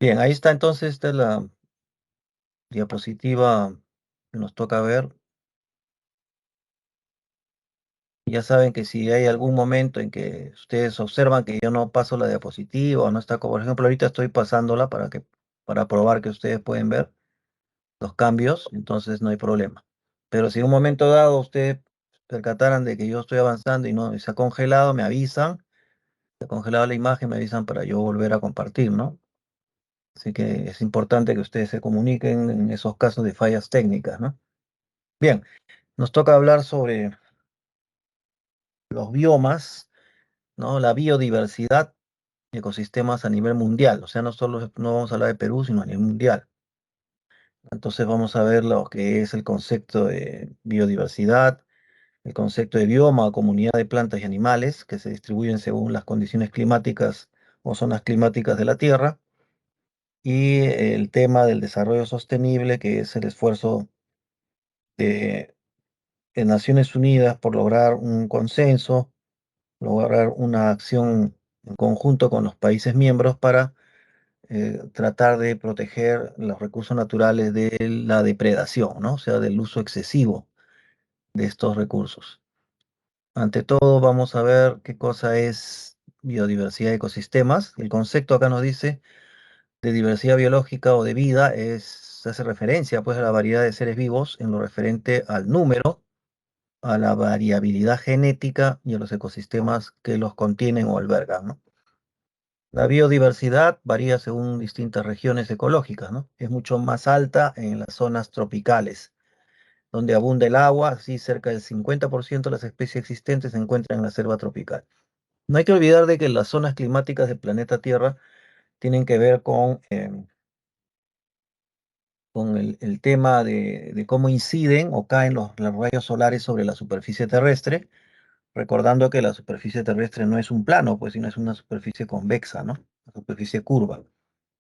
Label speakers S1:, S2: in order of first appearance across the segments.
S1: Bien, ahí está entonces, esta es la diapositiva que nos toca ver. Ya saben que si hay algún momento en que ustedes observan que yo no paso la diapositiva o no está, como por ejemplo, ahorita estoy pasándola para probar que ustedes pueden ver los cambios, entonces no hay problema. Pero si en un momento dado ustedes percataran de que yo estoy avanzando y no y se ha congelado, me avisan, se ha congelado la imagen, me avisan para yo volver a compartir, ¿no? Así que es importante que ustedes se comuniquen en esos casos de fallas técnicas, ¿no? Bien, nos toca hablar sobre los biomas, ¿no? La biodiversidad y ecosistemas a nivel mundial. O sea, no vamos a hablar de Perú, sino a nivel mundial. Entonces vamos a ver lo que es el concepto de biodiversidad, el concepto de bioma o comunidad de plantas y animales que se distribuyen según las condiciones climáticas o zonas climáticas de la Tierra, y el tema del desarrollo sostenible, que es el esfuerzo de, de Naciones Unidas por lograr un consenso, lograr una acción en conjunto con los países miembros para tratar de proteger los recursos naturales de la depredación, ¿no? O sea, del uso excesivo de estos recursos. Ante todo, vamos a ver qué cosa es biodiversidad y ecosistemas. El concepto acá nos dice de diversidad biológica o de vida se hace referencia pues a la variedad de seres vivos en lo referente al número, a la variabilidad genética y a los ecosistemas que los contienen o albergan, ¿no? La biodiversidad varía según distintas regiones ecológicas, ¿no? Es mucho más alta en las zonas tropicales, donde abunda el agua, así cerca del 50% de las especies existentes se encuentran en la selva tropical. No hay que olvidar de que las zonas climáticas del planeta Tierra tienen que ver con el tema de cómo inciden o caen los rayos solares sobre la superficie terrestre, recordando que la superficie terrestre no es un plano, pues, sino es una superficie convexa, ¿no? Una superficie curva.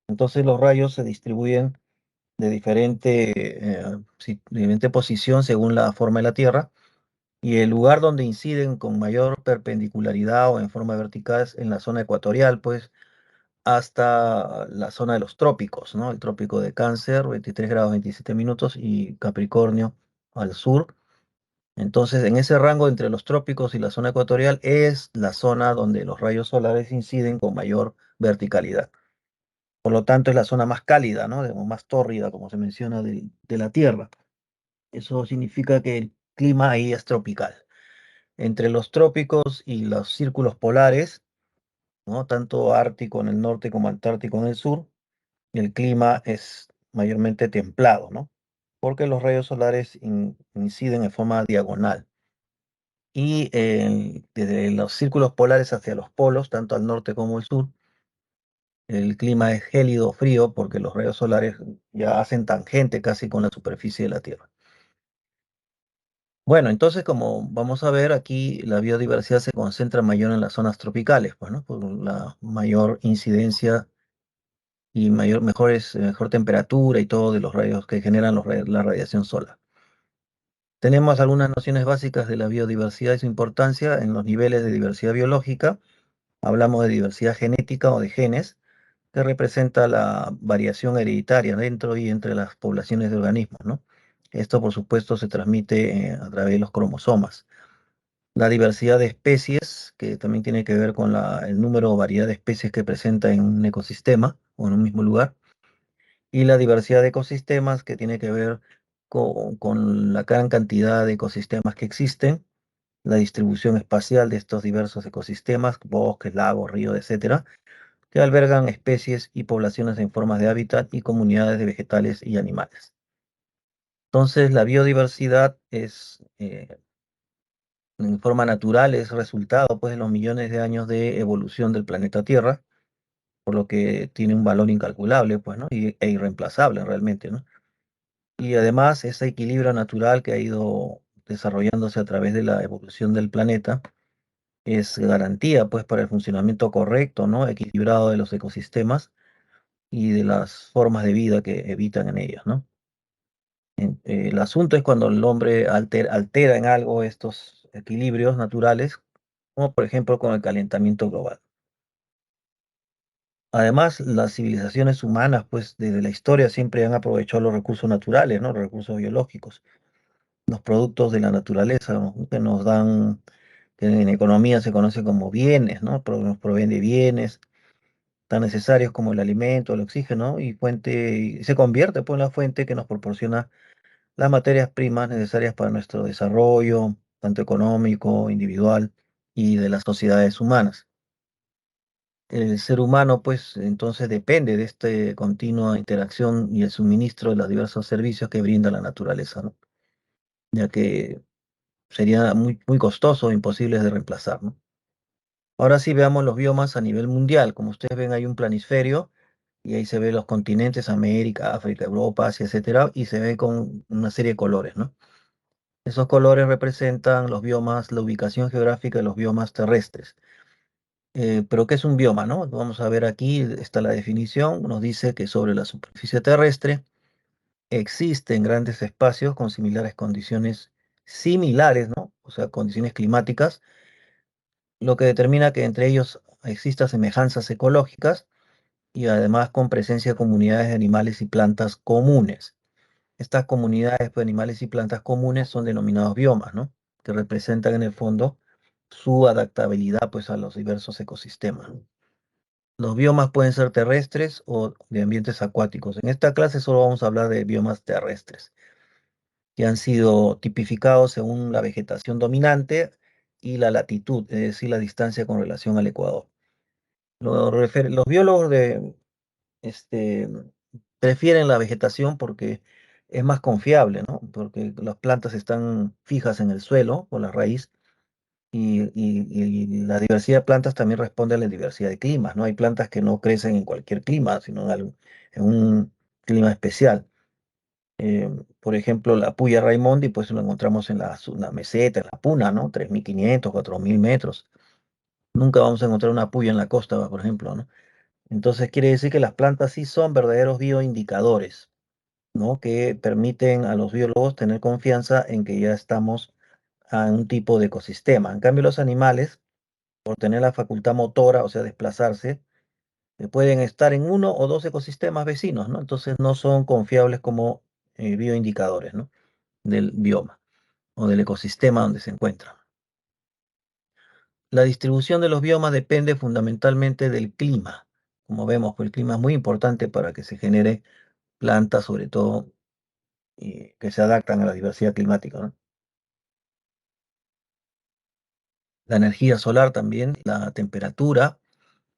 S1: Entonces los rayos se distribuyen de diferente posición según la forma de la Tierra, y el lugar donde inciden con mayor perpendicularidad o en forma vertical es en la zona ecuatorial, pues hasta la zona de los trópicos, ¿no? El trópico de Cáncer, 23 grados 27 minutos, y Capricornio al sur. Entonces, en ese rango entre los trópicos y la zona ecuatorial es la zona donde los rayos solares inciden con mayor verticalidad. Por lo tanto, es la zona más cálida, ¿no? Más tórrida, como se menciona, de la Tierra. Eso significa que el clima ahí es tropical. Entre los trópicos y los círculos polares, ¿no? Tanto ártico en el norte como antártico en el sur, el clima es mayormente templado, ¿no? Porque los rayos solares inciden en forma diagonal. Y desde los círculos polares hacia los polos, tanto al norte como al sur, el clima es gélido, frío, porque los rayos solares ya hacen tangente casi con la superficie de la Tierra. Bueno, entonces, como vamos a ver aquí, la biodiversidad se concentra mayor en las zonas tropicales, pues, ¿no? Por la mayor incidencia y mejor temperatura y todo de los rayos que generan la radiación solar. Tenemos algunas nociones básicas de la biodiversidad y su importancia en los niveles de diversidad biológica. Hablamos de diversidad genética o de genes, que representa la variación hereditaria dentro y entre las poblaciones de organismos, ¿no? Esto, por supuesto, se transmite a través de los cromosomas. La diversidad de especies, que también tiene que ver con el número o variedad de especies que presenta en un ecosistema o en un mismo lugar. Y la diversidad de ecosistemas, que tiene que ver con la gran cantidad de ecosistemas que existen, la distribución espacial de estos diversos ecosistemas, bosques, lagos, ríos, etcétera, que albergan especies y poblaciones en formas de hábitat y comunidades de vegetales y animales. Entonces, la biodiversidad en forma natural, es resultado pues de los millones de años de evolución del planeta Tierra, por lo que tiene un valor incalculable, pues, ¿no? E irreemplazable realmente, ¿no? Y además, ese equilibrio natural que ha ido desarrollándose a través de la evolución del planeta es garantía, pues, para el funcionamiento correcto, ¿no? Equilibrado de los ecosistemas y de las formas de vida que habitan en ellos, ¿no? El asunto es cuando el hombre altera en algo estos equilibrios naturales, como por ejemplo con el calentamiento global. Además, las civilizaciones humanas, pues desde la historia siempre han aprovechado los recursos naturales, ¿no? Los recursos biológicos, los productos de la naturaleza, ¿no? Que nos dan, que en economía se conoce como bienes, ¿no? Nos proveen de bienes tan necesarios como el alimento, el oxígeno y fuente, y se convierte pues en la fuente que nos proporciona las materias primas necesarias para nuestro desarrollo, tanto económico, individual y de las sociedades humanas. El ser humano, pues, entonces depende de esta continua interacción y el suministro de los diversos servicios que brinda la naturaleza, ¿no? Ya que sería muy, muy costoso e imposibles de reemplazar, ¿no? Ahora sí veamos los biomas a nivel mundial. Como ustedes ven, hay un planisferio y ahí se ve los continentes, América, África, Europa, Asia, etcétera, y se ve con una serie de colores, ¿no? Esos colores representan los biomas, la ubicación geográfica de los biomas terrestres. Pero ¿qué es un bioma, no? Vamos a ver aquí, está la definición, nos dice que sobre la superficie terrestre existen grandes espacios con similares, ¿no? O sea, condiciones climáticas, lo que determina que entre ellos existan semejanzas ecológicas y además con presencia de comunidades de animales y plantas comunes. Estas comunidades de animales y plantas comunes son denominados biomas, ¿no? Que representan en el fondo su adaptabilidad pues a los diversos ecosistemas. Los biomas pueden ser terrestres o de ambientes acuáticos. En esta clase solo vamos a hablar de biomas terrestres, que han sido tipificados según la vegetación dominante y la latitud, es decir, la distancia con relación al ecuador. Los biólogos este, prefieren la vegetación porque es más confiable, ¿no? Porque las plantas están fijas en el suelo o la raíz y la diversidad de plantas también responde a la diversidad de climas, ¿no? Hay plantas que no crecen en cualquier clima, sino en un clima especial. Por ejemplo, la puya raimondi, pues lo encontramos en la meseta, en la puna, ¿no? 3.500, 4.000 metros. Nunca vamos a encontrar una puya en la costa, por ejemplo, ¿no? Entonces quiere decir que las plantas sí son verdaderos bioindicadores, ¿no? Que permiten a los biólogos tener confianza en que ya estamos a un tipo de ecosistema. En cambio, los animales, por tener la facultad motora, o sea, desplazarse, pueden estar en uno o dos ecosistemas vecinos, ¿no? Entonces no son confiables como bioindicadores, ¿no? Del bioma o del ecosistema donde se encuentran. La distribución de los biomas depende fundamentalmente del clima. Como vemos, pues el clima es muy importante para que se genere plantas, sobre todo, que se adaptan a la diversidad climática, ¿no? La energía solar también, la temperatura,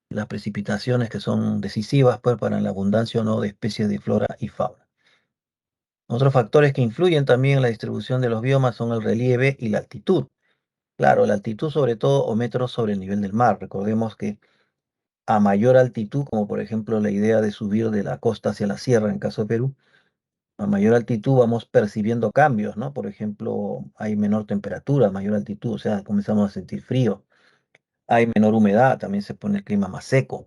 S1: las precipitaciones que son decisivas pues, para la abundancia o no de especies de flora y fauna. Otros factores que influyen también en la distribución de los biomas son el relieve y la altitud. Claro, la altitud sobre todo o metros sobre el nivel del mar. Recordemos que a mayor altitud, como por ejemplo la idea de subir de la costa hacia la sierra en caso de Perú, a mayor altitud vamos percibiendo cambios, ¿no? Por ejemplo, hay menor temperatura, a mayor altitud, o sea, comenzamos a sentir frío. Hay menor humedad, también se pone el clima más seco.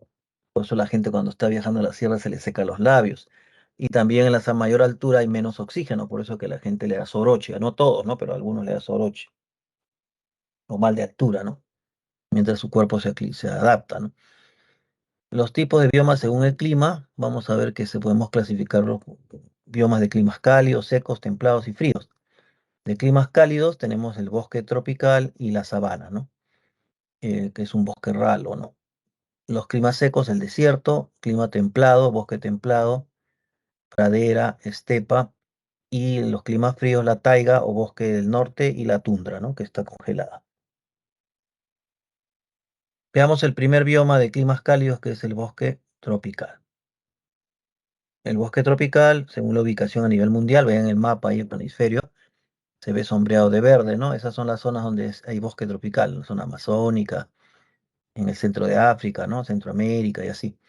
S1: Por eso la gente cuando está viajando a la sierra se le seca los labios. Y también en a mayor altura hay menos oxígeno, por eso que la gente le da soroche. No todos, ¿no? Pero a algunos le da soroche o mal de altura, ¿no? Mientras su cuerpo se adapta, ¿no? Los tipos de biomas según el clima, vamos a ver que se podemos clasificar los biomas de climas cálidos, secos, templados y fríos. De climas cálidos tenemos el bosque tropical y la sabana, ¿no? Que es un bosque ralo, ¿no? Los climas secos, el desierto, clima templado, bosque templado, pradera, estepa, y los climas fríos, la taiga o bosque del norte y la tundra, ¿no? Que está congelada. Veamos el primer bioma de climas cálidos, que es el bosque tropical. El bosque tropical, según la ubicación a nivel mundial, vean el mapa ahí el planisferio, se ve sombreado de verde, ¿no? Esas son las zonas donde hay bosque tropical, la zona amazónica, en el centro de África, ¿no? Centroamérica y así.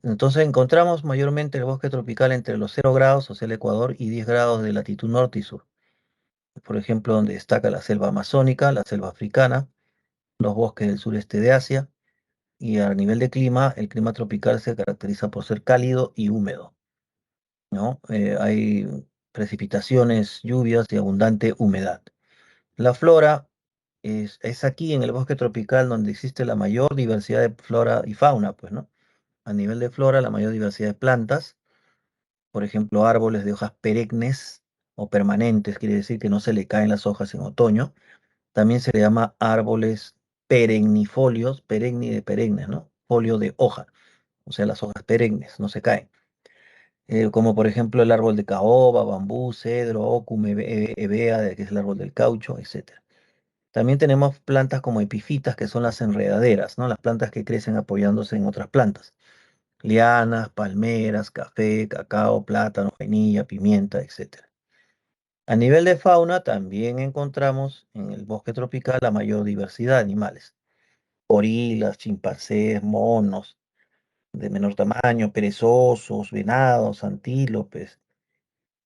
S1: Entonces encontramos mayormente el bosque tropical entre los 0 grados, o sea, el Ecuador, y 10 grados de latitud norte y sur. Por ejemplo, donde destaca la selva amazónica, la selva africana, los bosques del sureste de Asia, y a nivel de clima, el clima tropical se caracteriza por ser cálido y húmedo, ¿no? Hay precipitaciones, lluvias y abundante humedad. La flora es aquí en el bosque tropical donde existe la mayor diversidad de flora y fauna, pues, ¿no? A nivel de flora, la mayor diversidad de plantas, por ejemplo, árboles de hojas perennes o permanentes, quiere decir que no se le caen las hojas en otoño. También se le llama árboles perennifolios, perenne de perennes, ¿no? Folio de hoja, o sea, las hojas perennes, no se caen. Como por ejemplo el árbol de caoba, bambú, cedro, ocum, hevea, que es el árbol del caucho, etcétera. También tenemos plantas como epifitas, que son las enredaderas, ¿no? Las plantas que crecen apoyándose en otras plantas. Lianas, palmeras, café, cacao, plátano, vainilla, pimienta, etcétera. A nivel de fauna, también encontramos en el bosque tropical la mayor diversidad de animales. Gorilas, chimpancés, monos de menor tamaño, perezosos, venados, antílopes,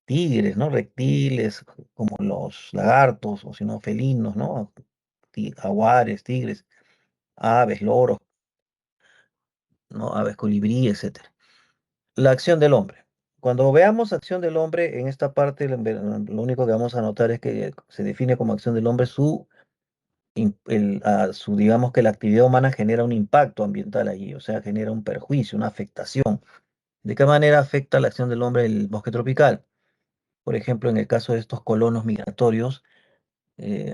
S1: tigres, ¿no? Reptiles como los lagartos o si no felinos, ¿no? Jaguares, tigres, aves, loros, ¿no? Aves colibrí, etcétera. La acción del hombre. Cuando veamos acción del hombre, en esta parte lo único que vamos a notar es que se define como acción del hombre digamos que la actividad humana genera un impacto ambiental allí, o sea, genera un perjuicio, una afectación. ¿De qué manera afecta la acción del hombre el bosque tropical? Por ejemplo, en el caso de estos colonos migratorios,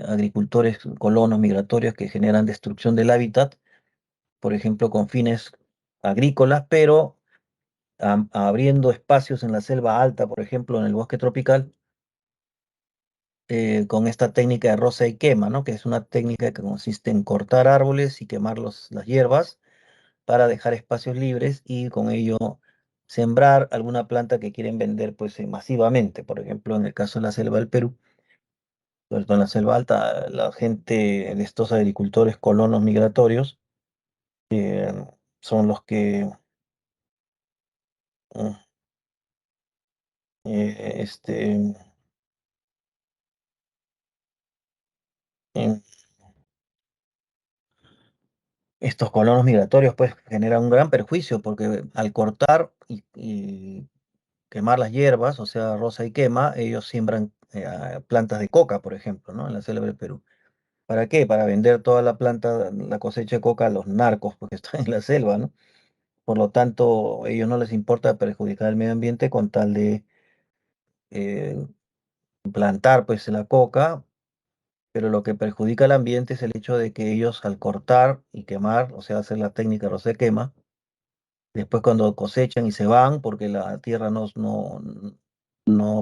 S1: agricultores colonos migratorios que generan destrucción del hábitat, por ejemplo, con fines agrícolas, pero abriendo espacios en la selva alta, por ejemplo, en el bosque tropical, con esta técnica de roza y quema, ¿no? Que es una técnica que consiste en cortar árboles y quemar las hierbas para dejar espacios libres y con ello sembrar alguna planta que quieren vender pues masivamente. Por ejemplo, en el caso de la selva del Perú, sobre todo en la selva alta, la gente de estos agricultores colonos migratorios eh, son los que mm, eh, este, em, estos colonos migratorios pues generan un gran perjuicio porque al cortar y quemar las hierbas, o sea, roza y quema, ellos siembran plantas de coca, por ejemplo, ¿no? En la selva del Perú. ¿Para qué? Para vender toda la planta, la cosecha de coca a los narcos, porque están en la selva, ¿no? Por lo tanto, a ellos no les importa perjudicar el medio ambiente con tal de eh, plantar, pues, la coca, pero lo que perjudica al ambiente es el hecho de que ellos al cortar y quemar, o sea, hacer la técnica rocé quema, después cuando cosechan y se van, porque la tierra no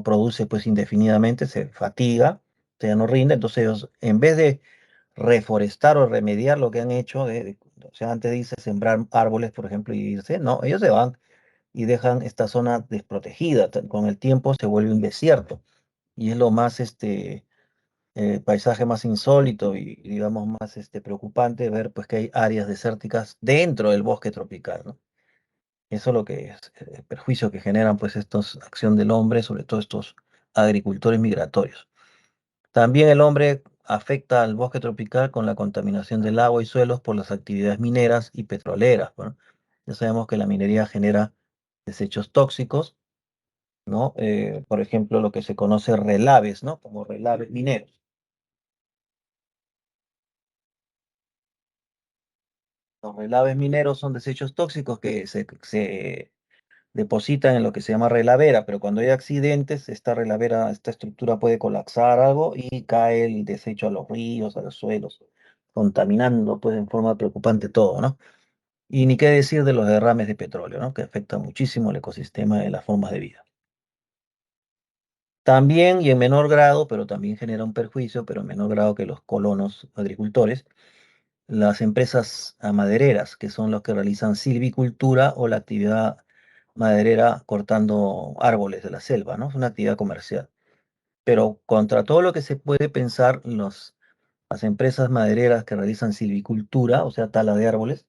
S1: produce, pues, indefinidamente, se fatiga, o sea, no rinde, entonces ellos, en vez de reforestar o remediar lo que han hecho, o sea, antes dice sembrar árboles, por ejemplo, y irse, no, ellos se van y dejan esta zona desprotegida, con el tiempo se vuelve un desierto, y es lo más, paisaje más insólito y, digamos, más, preocupante ver, pues, que hay áreas desérticas dentro del bosque tropical, ¿no? Eso es lo que es el perjuicio que generan, pues, estos acción del hombre, sobre todo estos agricultores migratorios. También el hombre afecta al bosque tropical con la contaminación del agua y suelos por las actividades mineras y petroleras. Bueno, ya sabemos que la minería genera desechos tóxicos, ¿no? Por ejemplo, lo que se conoce relaves, ¿no? Como relaves mineros. Los relaves mineros son desechos tóxicos que se depositan en lo que se llama relavera, pero cuando hay accidentes, esta relavera, esta estructura puede colapsar algo y cae el desecho a los ríos, a los suelos, contaminando pues en forma preocupante todo, ¿no? Y ni qué decir de los derrames de petróleo, ¿no? Que afectan muchísimo el ecosistema de las formas de vida. También y en menor grado, pero también genera un perjuicio, pero en menor grado que los colonos agricultores, las empresas madereras, que son los que realizan silvicultura o la actividad maderera cortando árboles de la selva, ¿no? Es una actividad comercial. Pero contra todo lo que se puede pensar, las empresas madereras que realizan silvicultura, o sea, tala de árboles,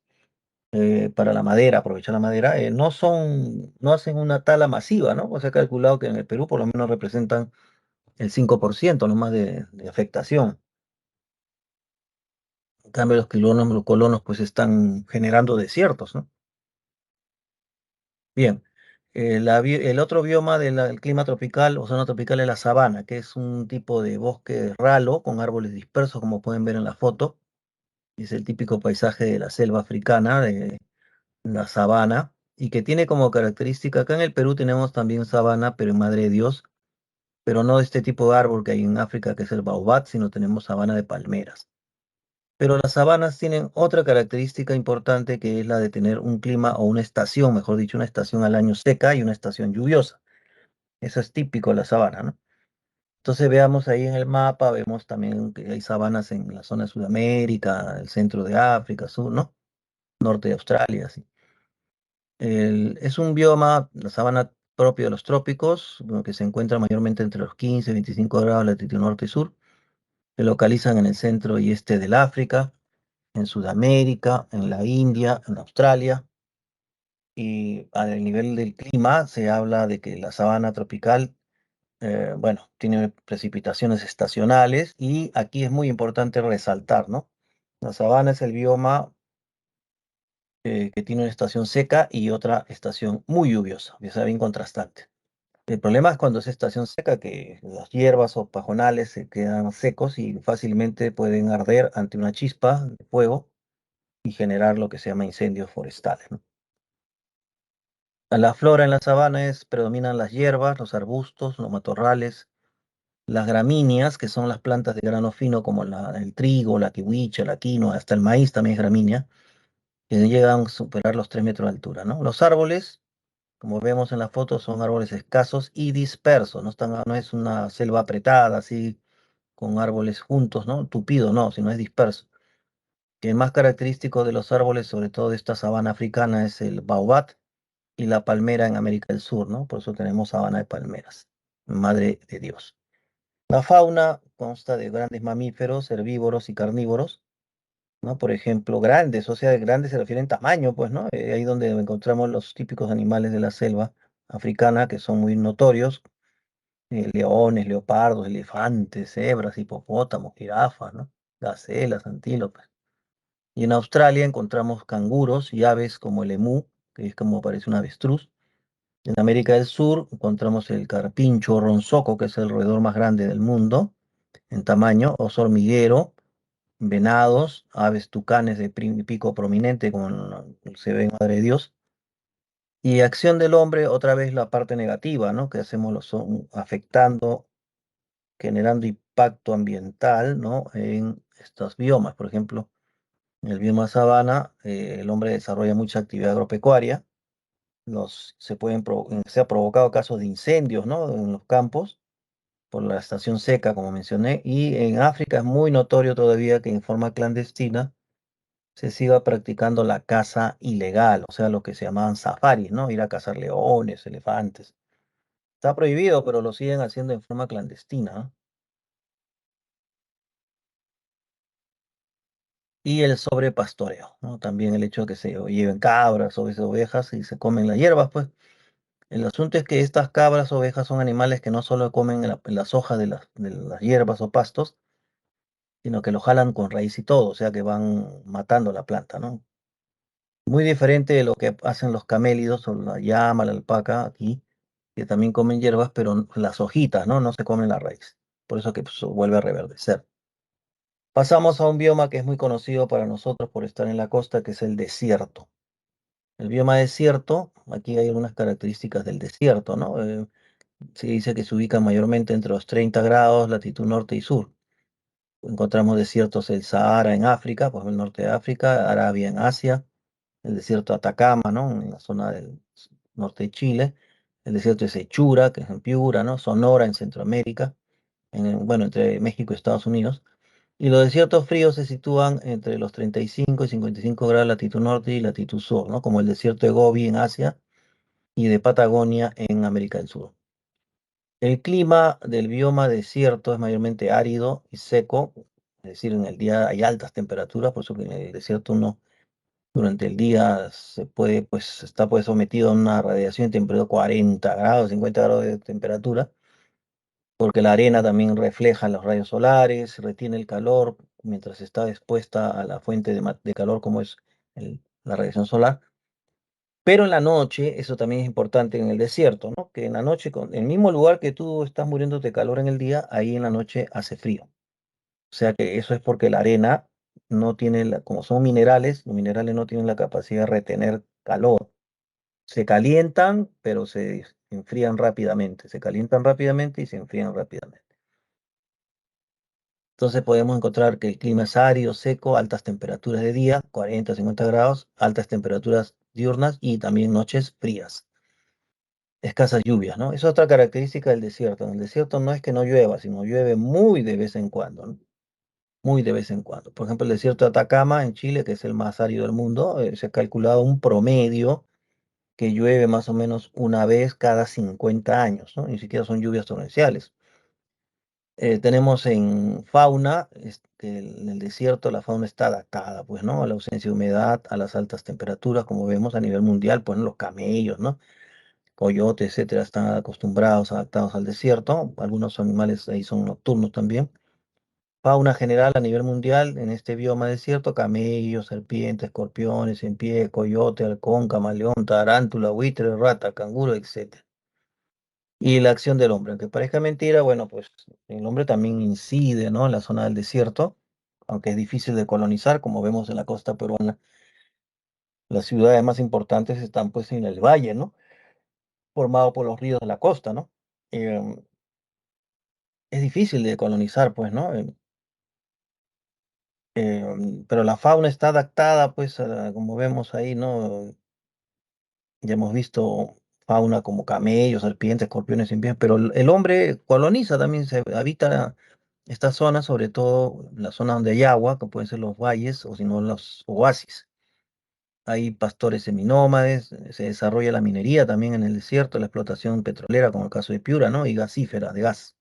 S1: para la madera, aprovechar la madera, no hacen una tala masiva, ¿no? O sea, calculado que en el Perú por lo menos representan el 5% nomás de afectación. En cambio, los colonos pues están generando desiertos, ¿no? Bien, el otro bioma del clima tropical o zona tropical es la sabana, que es un tipo de bosque ralo con árboles dispersos, como pueden ver en la foto. Es el típico paisaje de la selva africana, de la sabana. y que tiene como característica, acá en el Perú tenemos también sabana, pero en Madre de Dios, pero no de este tipo de árbol que hay en África, que es el baobab, sino tenemos sabana de palmeras. Pero las sabanas tienen otra característica importante que es la de tener un clima o una estación, mejor dicho, una estación al año seca y una estación lluviosa. Eso es típico de la sabana, ¿no? Entonces veamos ahí en el mapa, vemos también que hay sabanas en la zona de Sudamérica, el centro de África, sur, ¿no? Norte de Australia, así. Es un bioma, la sabana propio de los trópicos, bueno, que se encuentra mayormente entre los 15 y 25 grados de latitud norte y sur. Se localizan en el centro y este del África, en Sudamérica, en la India, en Australia. Y a nivel del clima se habla de que la sabana tropical, bueno, tiene precipitaciones estacionales y aquí es muy importante resaltar, ¿no? La sabana es el bioma que tiene una estación seca y otra estación muy lluviosa, que sea bien contrastante. El problema es cuando es estación seca, que las hierbas o pajonales se quedan secos y fácilmente pueden arder ante una chispa de fuego y generar lo que se llama incendios forestales, ¿no? A la flora en la sabana predominan las hierbas, los arbustos, los matorrales, las gramíneas, que son las plantas de grano fino como el trigo, la kiwicha, la quinoa, hasta el maíz también es gramínea, que llegan a superar los 3 metros de altura, ¿no? Los árboles, como vemos en la foto, son árboles escasos y dispersos, no es una selva apretada, así, con árboles juntos, ¿no? Tupido, no, sino es disperso. Que el más característico de los árboles, sobre todo de esta sabana africana, es el baobab y la palmera en América del Sur, ¿no? Por eso tenemos sabana de palmeras, madre de Dios. La fauna consta de grandes mamíferos, herbívoros y carnívoros, ¿no? Por ejemplo, grandes, o sea, grandes se refieren tamaño, pues, ¿no? Ahí donde encontramos los típicos animales de la selva africana, que son muy notorios, leones, leopardos, elefantes, cebras, hipopótamos, jirafas, ¿no? Gacelas, antílopes. Y en Australia encontramos canguros y aves como el emú, que es como parece un avestruz. En América del Sur encontramos el carpincho ronzoco, que es el roedor más grande del mundo en tamaño, oso hormiguero, venados, aves tucanes de pico prominente, como se ve en Madre de Dios. Y acción del hombre, otra vez la parte negativa, ¿no? Que hacemos afectando, generando impacto ambiental, ¿no? En estos biomas. Por ejemplo, en el bioma sabana, el hombre desarrolla mucha actividad agropecuaria. Se ha provocado casos de incendios, ¿no? En los campos por la estación seca, como mencioné. Y en África es muy notorio todavía que en forma clandestina se siga practicando la caza ilegal, o sea, lo que se llamaban safaris, ¿no? Ir a cazar leones, elefantes. Está prohibido, pero lo siguen haciendo en forma clandestina, ¿no? Y el sobrepastoreo, ¿no? También el hecho de que se lleven cabras, ovejas y se comen las hierbas, pues. El asunto es que estas cabras, ovejas son animales que no solo comen en las hojas de las hierbas o pastos, sino que lo jalan con raíz y todo, o sea que van matando la planta, ¿no? Muy diferente de lo que hacen los camélidos o la llama, la alpaca aquí, que también comen hierbas, pero las hojitas, ¿no? No se comen la raíz. Por eso que pues, vuelve a reverdecer. Pasamos a un bioma que es muy conocido para nosotros por estar en la costa, que es el desierto. El bioma desierto, aquí hay algunas características del desierto, ¿no? Se dice que se ubica mayormente entre los 30 grados, latitud norte y sur. Encontramos desiertos del Sahara en África, pues el norte de África, Arabia en Asia, el desierto de Atacama, ¿no? En la zona del norte de Chile, el desierto de Sechura, que es en Piura, ¿no? Sonora en Centroamérica, bueno, entre México y Estados Unidos. Y los desiertos fríos se sitúan entre los 35 y 55 grados latitud norte y latitud sur, ¿no? Como el desierto de Gobi en Asia y de Patagonia en América del Sur. El clima del bioma desierto es mayormente árido y seco, es decir, en el día hay altas temperaturas, por eso que en el desierto uno durante el día está pues sometido a una radiación de temperatura 40 grados, 50 grados de temperatura, porque la arena también refleja los rayos solares, retiene el calor mientras está expuesta a la fuente de calor como es la radiación solar. Pero en la noche, eso también es importante en el desierto, ¿no? Que en la noche, en el mismo lugar que tú estás muriéndote de calor en el día, ahí en la noche hace frío. O sea que eso es porque la arena no tiene, como son minerales, los minerales no tienen la capacidad de retener calor. Se calientan, pero se enfrían rápidamente. Se calientan rápidamente y se enfrían rápidamente. Entonces podemos encontrar que el clima es árido, seco, altas temperaturas de día, 40, 50 grados, altas temperaturas diurnas y también noches frías, escasas lluvias, ¿no? Es otra característica del desierto. En el desierto no es que no llueva, sino llueve muy de vez en cuando, ¿no? Muy de vez en cuando. Por ejemplo, el desierto de Atacama en Chile, que es el más árido del mundo, se ha calculado un promedio que llueve más o menos una vez cada 50 años, ¿no? Ni siquiera son lluvias torrenciales. Tenemos en fauna, en el desierto la fauna está adaptada, pues, ¿no? A la ausencia de humedad, a las altas temperaturas, como vemos a nivel mundial, pues, ¿no? Los camellos, ¿no? Coyotes, etcétera, están acostumbrados, adaptados al desierto. Algunos animales ahí son nocturnos también. Fauna general a nivel mundial en este bioma desierto, camellos, serpientes, escorpiones, en pie, coyote, halcón, camaleón, tarántula, buitre, rata, canguro, etcétera. Y la acción del hombre, aunque parezca mentira, bueno, pues el hombre también incide, ¿no? En la zona del desierto, aunque es difícil de colonizar, como vemos en la costa peruana, las ciudades más importantes están pues en el valle, ¿no? Formado por los ríos de la costa, ¿no? Em, es difícil de colonizar, pues, ¿no? Pero la fauna está adaptada, pues, como vemos ahí, ¿no? Ya hemos visto fauna como camellos, serpientes, escorpiones, sin pies, pero el hombre coloniza también, se habita estas zonas, sobre todo la zona donde hay agua, que pueden ser los valles o si no los oasis. Hay pastores seminómades, se desarrolla la minería también en el desierto, la explotación petrolera, como el caso de Piura, ¿no? Y gasífera, de gas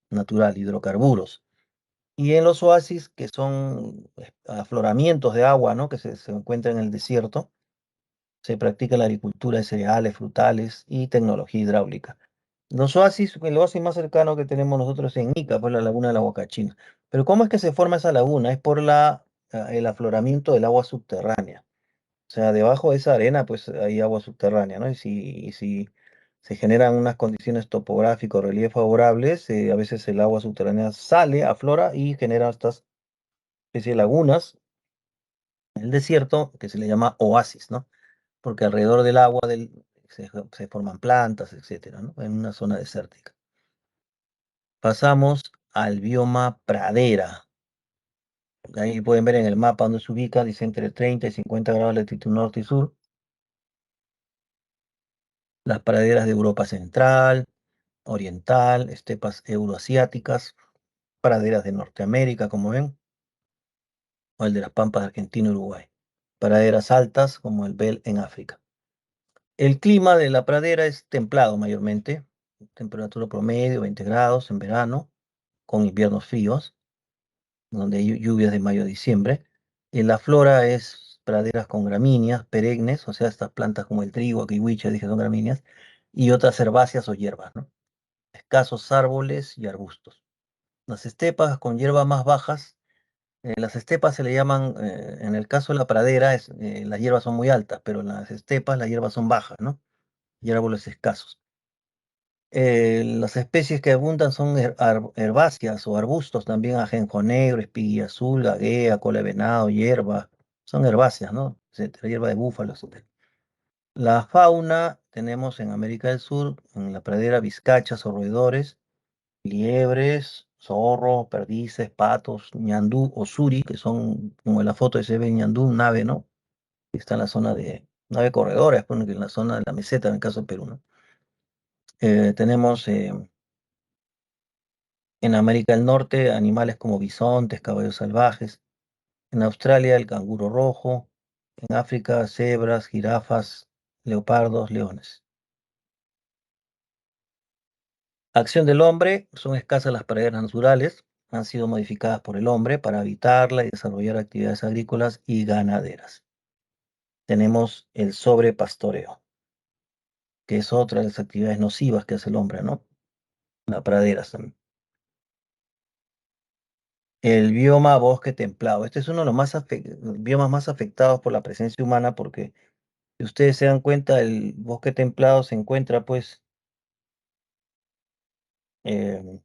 S1: natural, hidrocarburos. Y en los oasis, que son afloramientos de agua, ¿no? Que se encuentran en el desierto, se practica la agricultura de cereales, frutales y tecnología hidráulica. Los oasis, el oasis más cercano que tenemos nosotros en Ica, pues la laguna de la Huacachina. Pero ¿cómo es que se forma esa laguna? Es por el afloramiento del agua subterránea. O sea, debajo de esa arena, pues hay agua subterránea, ¿no? Y si se generan unas condiciones topográficas, relieve favorables, a veces el agua subterránea sale, aflora y genera estas especies de lagunas en el desierto que se le llama oasis, ¿no? Porque alrededor del agua se forman plantas, etcétera, ¿no? En una zona desértica. Pasamos al bioma pradera. Ahí pueden ver en el mapa donde se ubica, dice entre 30 y 50 grados de latitud norte y sur. Las praderas de Europa Central, Oriental, estepas euroasiáticas, praderas de Norteamérica, como ven, o el de las pampas de Argentina y Uruguay. Praderas altas, como el Bel en África. El clima de la pradera es templado mayormente, temperatura promedio 20 grados en verano, con inviernos fríos, donde hay lluvias de mayo a diciembre. La flora es praderas con gramíneas perennes, o sea, estas plantas como el trigo, kiwicha, dije son gramíneas, y otras herbáceas o hierbas, ¿no? Escasos árboles y arbustos. Las estepas con hierbas más bajas, las estepas se le llaman, en el caso de la pradera, las hierbas son muy altas, pero en las estepas las hierbas son bajas, ¿no? Y árboles escasos. Las especies que abundan son herbáceas o arbustos, también ajenjo negro, espiguilla azul, gaguea, cola de venado, hierba, son herbáceas, ¿no? Etcétera, hierba de búfalo, etcétera. La fauna tenemos en América del Sur, en la pradera, vizcachas o roedores, liebres, zorros, perdices, patos, ñandú o suri, que son, como en la foto se ve ñandú, un ave, ¿no? Que está en la zona de, ave corredora, es en la zona de la meseta, en el caso de Perú, ¿no? Tenemos en América del Norte, animales como bisontes, caballos salvajes. En Australia, el canguro rojo. En África, cebras, jirafas, leopardos, leones. Acción del hombre, son escasas las praderas naturales. Han sido modificadas por el hombre para habitarla y desarrollar actividades agrícolas y ganaderas. Tenemos el sobrepastoreo, que es otra de las actividades nocivas que hace el hombre, ¿no? Las praderas también. El bioma bosque templado. Este es uno de los biomas más afectados por la presencia humana porque si ustedes se dan cuenta, el bosque templado se encuentra, pues, em,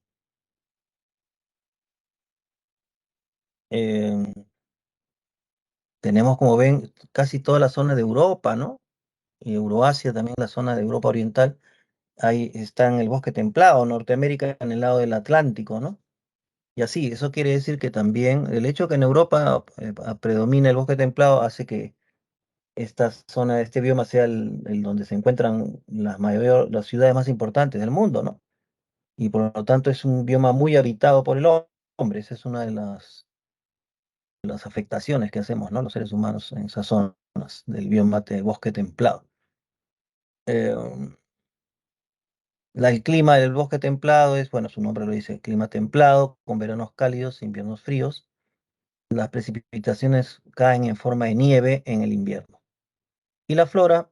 S1: em, tenemos, como ven, casi toda la zona de Europa, ¿no? y Euroasia, también la zona de Europa Oriental, ahí está en el bosque templado, Norteamérica en el lado del Atlántico, ¿no? Y así, eso quiere decir que también el hecho que en Europa predomina el bosque templado hace que esta zona, este bioma sea el donde se encuentran las ciudades más importantes del mundo, ¿no? Y por lo tanto es un bioma muy habitado por el hombre. Esa es una de las afectaciones que hacemos, ¿no? Los seres humanos en esas zonas del bioma de bosque templado. Eh, el clima del bosque templado es, bueno, su nombre lo dice, clima templado, con veranos cálidos, inviernos fríos. Las precipitaciones caen en forma de nieve en el invierno. Y la flora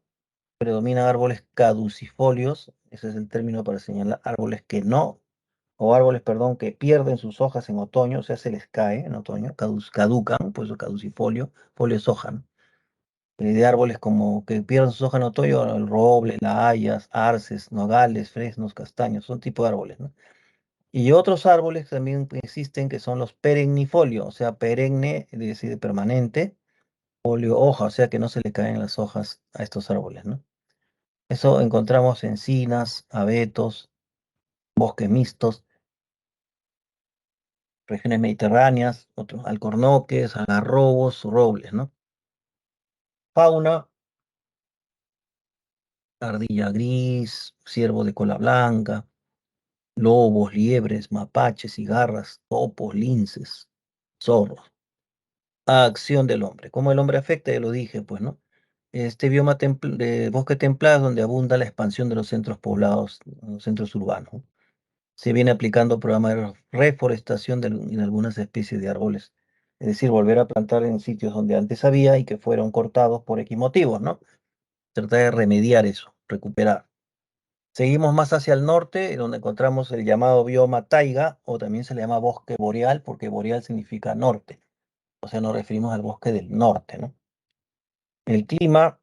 S1: predominan árboles caducifolios, ese es el término para señalar árboles que no, o árboles, perdón, que pierden sus hojas en otoño, o sea, se les cae en otoño, caducan, por eso caducifolio, folio es hoja, ¿no? De árboles como que pierden sus hojas en otoño, el roble, la hayas, arces, nogales, fresnos, castaños, son tipo de árboles, ¿no? Y otros árboles también existen que son los perennifolios, o sea, perenne, es decir, permanente, folio, hoja, o sea que no se le caen las hojas a estos árboles, ¿no? Eso encontramos encinas, abetos, bosques mixtos, regiones mediterráneas, otros alcornoques, algarrobos, robles, ¿no? Fauna, ardilla gris, ciervo de cola blanca, lobos, liebres, mapaches, cigarras, topos, linces, zorros. Acción del hombre. ¿Cómo el hombre afecta? Ya lo dije, pues, ¿no? Este bioma de bosque templado es donde abunda la expansión de los centros poblados, los centros urbanos, ¿no? Se viene aplicando programas de reforestación en algunas especies de árboles. Es decir, volver a plantar en sitios donde antes había y que fueron cortados por X motivos, ¿no? Tratar de remediar eso, recuperar. Seguimos más hacia el norte, donde encontramos el llamado bioma taiga, o también se le llama bosque boreal, porque boreal significa norte. O sea, nos referimos al bosque del norte, ¿no? El clima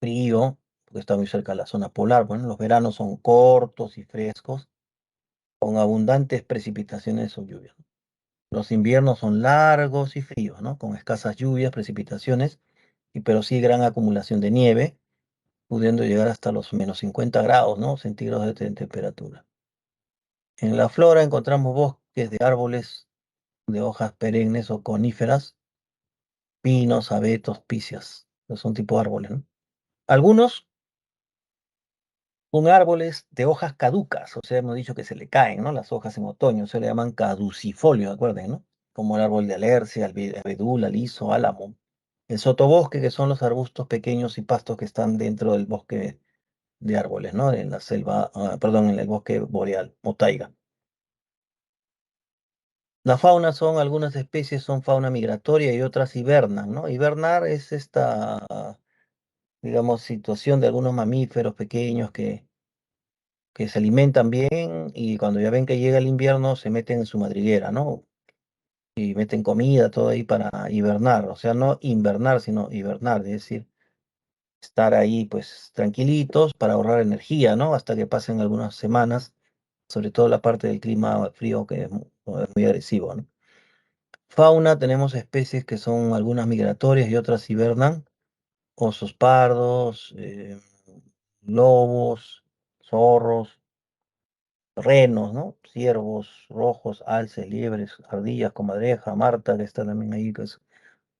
S1: frío, porque está muy cerca de la zona polar, bueno, los veranos son cortos y frescos, con abundantes precipitaciones o lluvias. Los inviernos son largos y fríos, ¿no? Con escasas lluvias, precipitaciones, pero sí gran acumulación de nieve, pudiendo llegar hasta los -50 grados, ¿no? Centígrados de temperatura. En la flora encontramos bosques de árboles de hojas perennes o coníferas, pinos, abetos, picias. Son tipo de árboles, ¿no? Algunos son árboles de hojas caducas, o sea, hemos dicho que se le caen, ¿no? Las hojas en otoño, se le llaman caducifolio, acuerden, ¿no? Como el árbol de alerce, abedul, aliso, álamo. El sotobosque, que son los arbustos pequeños y pastos que están dentro del bosque de árboles, ¿no? En la selva, perdón, en el bosque boreal o taiga. La fauna son, algunas especies son fauna migratoria y otras hibernan, ¿no? Hibernar es esta, digamos, situación de algunos mamíferos pequeños que se alimentan bien y cuando ya ven que llega el invierno se meten en su madriguera, ¿no? Y meten comida, todo ahí para hibernar, o sea, no invernar, sino hibernar, es decir, estar ahí pues tranquilitos para ahorrar energía, ¿no? Hasta que pasen algunas semanas, sobre todo la parte del clima frío que es muy agresivo, ¿no? Fauna, tenemos especies que son algunas migratorias y otras hibernan, osos pardos, lobos, zorros, renos, ¿no? Ciervos rojos, alces, liebres, ardillas, comadreja, marta, que está también ahí, que es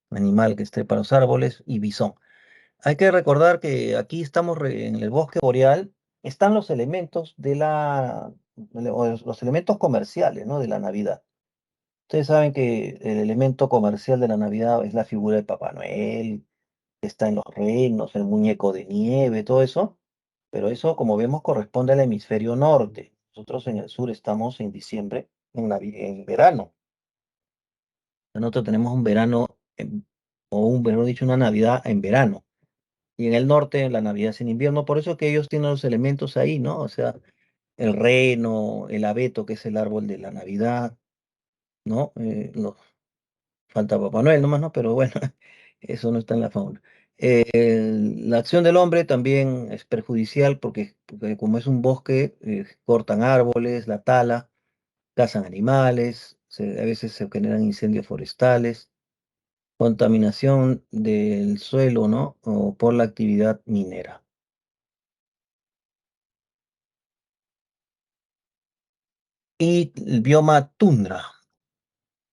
S1: un animal que esté para los árboles, y bisón. Hay que recordar que aquí estamos en el bosque boreal, están los elementos o los elementos comerciales, ¿no? De la Navidad. Ustedes saben que el elemento comercial de la Navidad es la figura de Papá Noel, que está en los renos, el muñeco de nieve, todo eso. Pero eso, como vemos, corresponde al hemisferio norte. Nosotros en el sur estamos en diciembre, en verano. Nosotros tenemos un verano, o un, mejor dicho, una Navidad en verano. Y en el norte la Navidad es en invierno. Por eso que ellos tienen los elementos ahí, ¿no? O sea, el reno, el abeto, que es el árbol de la Navidad, ¿no? Falta Papá Noel nomás, ¿no? Pero bueno, eso no está en la fauna. La acción del hombre también es perjudicial porque como es un bosque, cortan árboles, la tala, cazan animales, a veces se generan incendios forestales. Contaminación del suelo, ¿no? O por la actividad minera. Y el bioma tundra.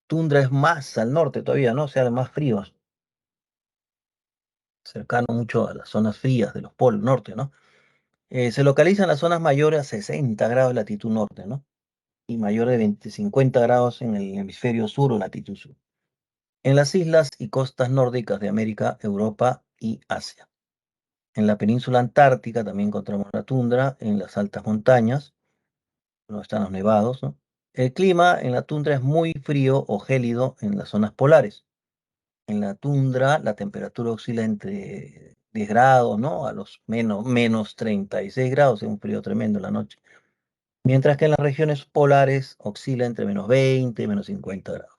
S1: Tundra es más al norte todavía, ¿no? O sea, más fríos, cercano mucho a las zonas frías de los polos norte, ¿no? Se localiza en las zonas mayores a 60 grados de latitud norte, ¿no? Y mayores de 50 grados en el hemisferio sur o latitud sur. En las islas y costas nórdicas de América, Europa y Asia. En la península antártica también encontramos la tundra, en las altas montañas, donde están los nevados, ¿no? El clima en la tundra es muy frío o gélido en las zonas polares. En la tundra la temperatura oscila entre 10 grados, ¿no? A los menos 36 grados, es un frío tremendo en la noche. Mientras que en las regiones polares oscila entre menos 20 y menos 50 grados.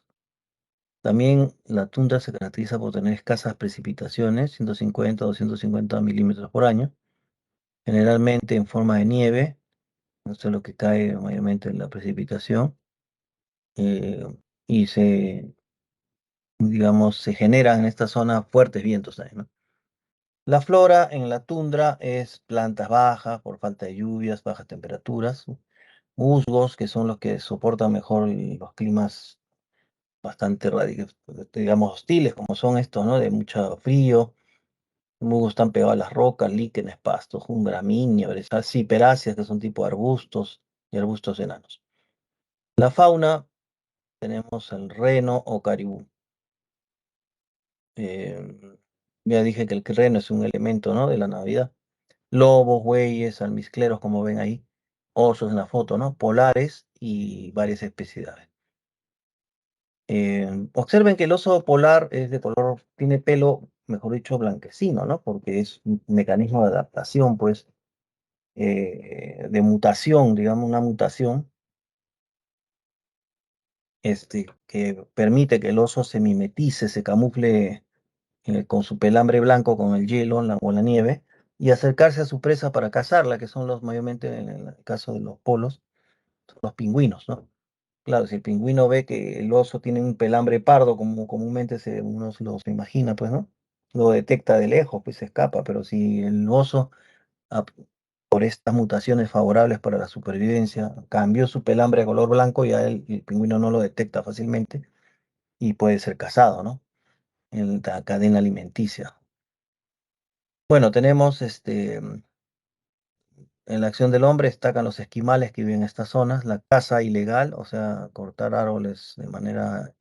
S1: También la tundra se caracteriza por tener escasas precipitaciones, 150 a 250 milímetros por año, generalmente en forma de nieve, eso es lo que cae mayormente en la precipitación, eh, y digamos, se generan en esta zona fuertes vientos también, ¿no? La flora en la tundra es plantas bajas por falta de lluvias, bajas temperaturas, musgos, que son los que soportan mejor los climas bastante digamos, hostiles, como son estos, ¿no? De mucho frío. Los musgos están pegados a las rocas, líquenes, pastos, gramíneas, ciperáceas, que son tipo arbustos y arbustos enanos. La fauna, tenemos el reno o caribú. Em, ya dije que el reno es un elemento, ¿no? De la Navidad. Lobos, bueyes, almizcleros, como ven ahí, osos en la foto, ¿no? Polares y varias especies de aves. Observen que el oso polar es de color, tiene pelo, mejor dicho, blanquecino, ¿no? Porque es un mecanismo de adaptación, pues, de mutación, digamos, una mutación, que permite que el oso se mimetice, se camufle con su pelambre blanco, con el hielo o la nieve, y acercarse a su presa para cazarla, que son los mayormente, en el caso de los polos, son los pingüinos, ¿no? Claro, si el pingüino ve que el oso tiene un pelambre pardo, como comúnmente uno se lo se imagina, pues, ¿no? Lo detecta de lejos, pues se escapa, pero si el oso, ap- por estas mutaciones favorables para la supervivencia, cambió su pelambre a color blanco, ya el pingüino no lo detecta fácilmente y puede ser cazado, ¿no? En la cadena alimenticia. Bueno, tenemos en la acción del hombre destacan los esquimales que viven en estas zonas, la caza ilegal, o sea, cortar árboles de manera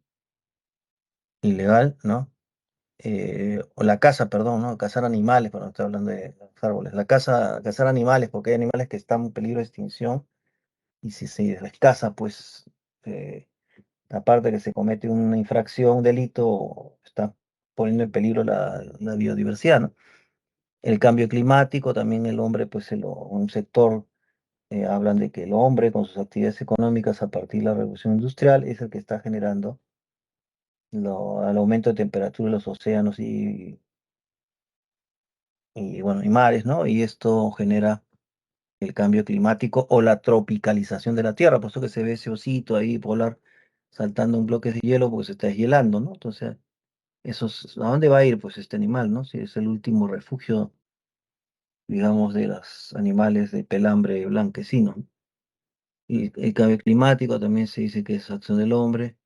S1: ilegal, ¿no? O la caza, perdón, ¿no? Cazar animales, pero no estoy hablando de los árboles. La caza, cazar animales, porque hay animales que están en peligro de extinción, y si se les caza, pues, eh, aparte de que se comete una infracción, un delito, está poniendo en peligro la biodiversidad, ¿no? El cambio climático, también el hombre, pues, un sector, hablan de que el hombre, con sus actividades económicas a partir de la revolución industrial, es el que está generando al aumento de temperatura de los océanos bueno, y mares, ¿no? Y esto genera el cambio climático o la tropicalización de la Tierra, por eso que se ve ese osito ahí polar saltando en bloques de hielo porque se está deshielando, ¿no? Entonces, ¿a dónde va a ir pues este animal, ¿no? Si es el último refugio, digamos, de los animales de pelambre blanquecino, ¿no? Y el cambio climático también se dice que es acción del hombre,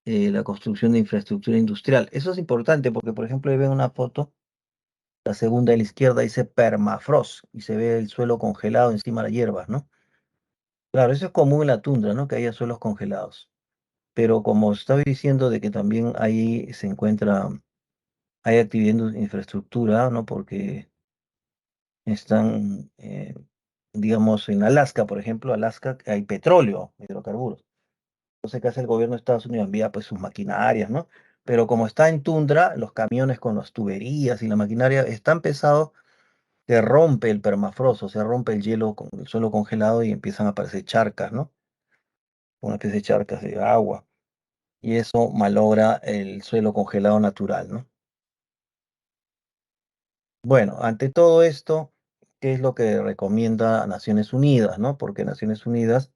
S1: la construcción de infraestructura industrial. Eso es importante porque, por ejemplo, ahí ven una foto. La segunda de la izquierda dice permafrost y se ve el suelo congelado encima de las hierbas, ¿no? Claro, eso es común en la tundra, ¿no? Que haya suelos congelados. Pero como estaba diciendo de que también ahí se encuentra, hay actividad en infraestructura, ¿no? Porque están, digamos, en Alaska, por ejemplo, Alaska hay petróleo, hidrocarburos. Entonces, ¿qué hace el gobierno de Estados Unidos? Envía pues sus maquinarias, ¿no? Pero como está en tundra, los camiones con las tuberías y la maquinaria es tan pesado, se rompe el permafrost, o sea, rompe el hielo con el suelo congelado y empiezan a aparecer charcas, ¿no? Una especie de charcas de agua. Y eso malogra el suelo congelado natural, ¿no? Bueno, ante todo esto, ¿qué es lo que recomienda Naciones Unidas, ¿no? Porque Naciones Unidas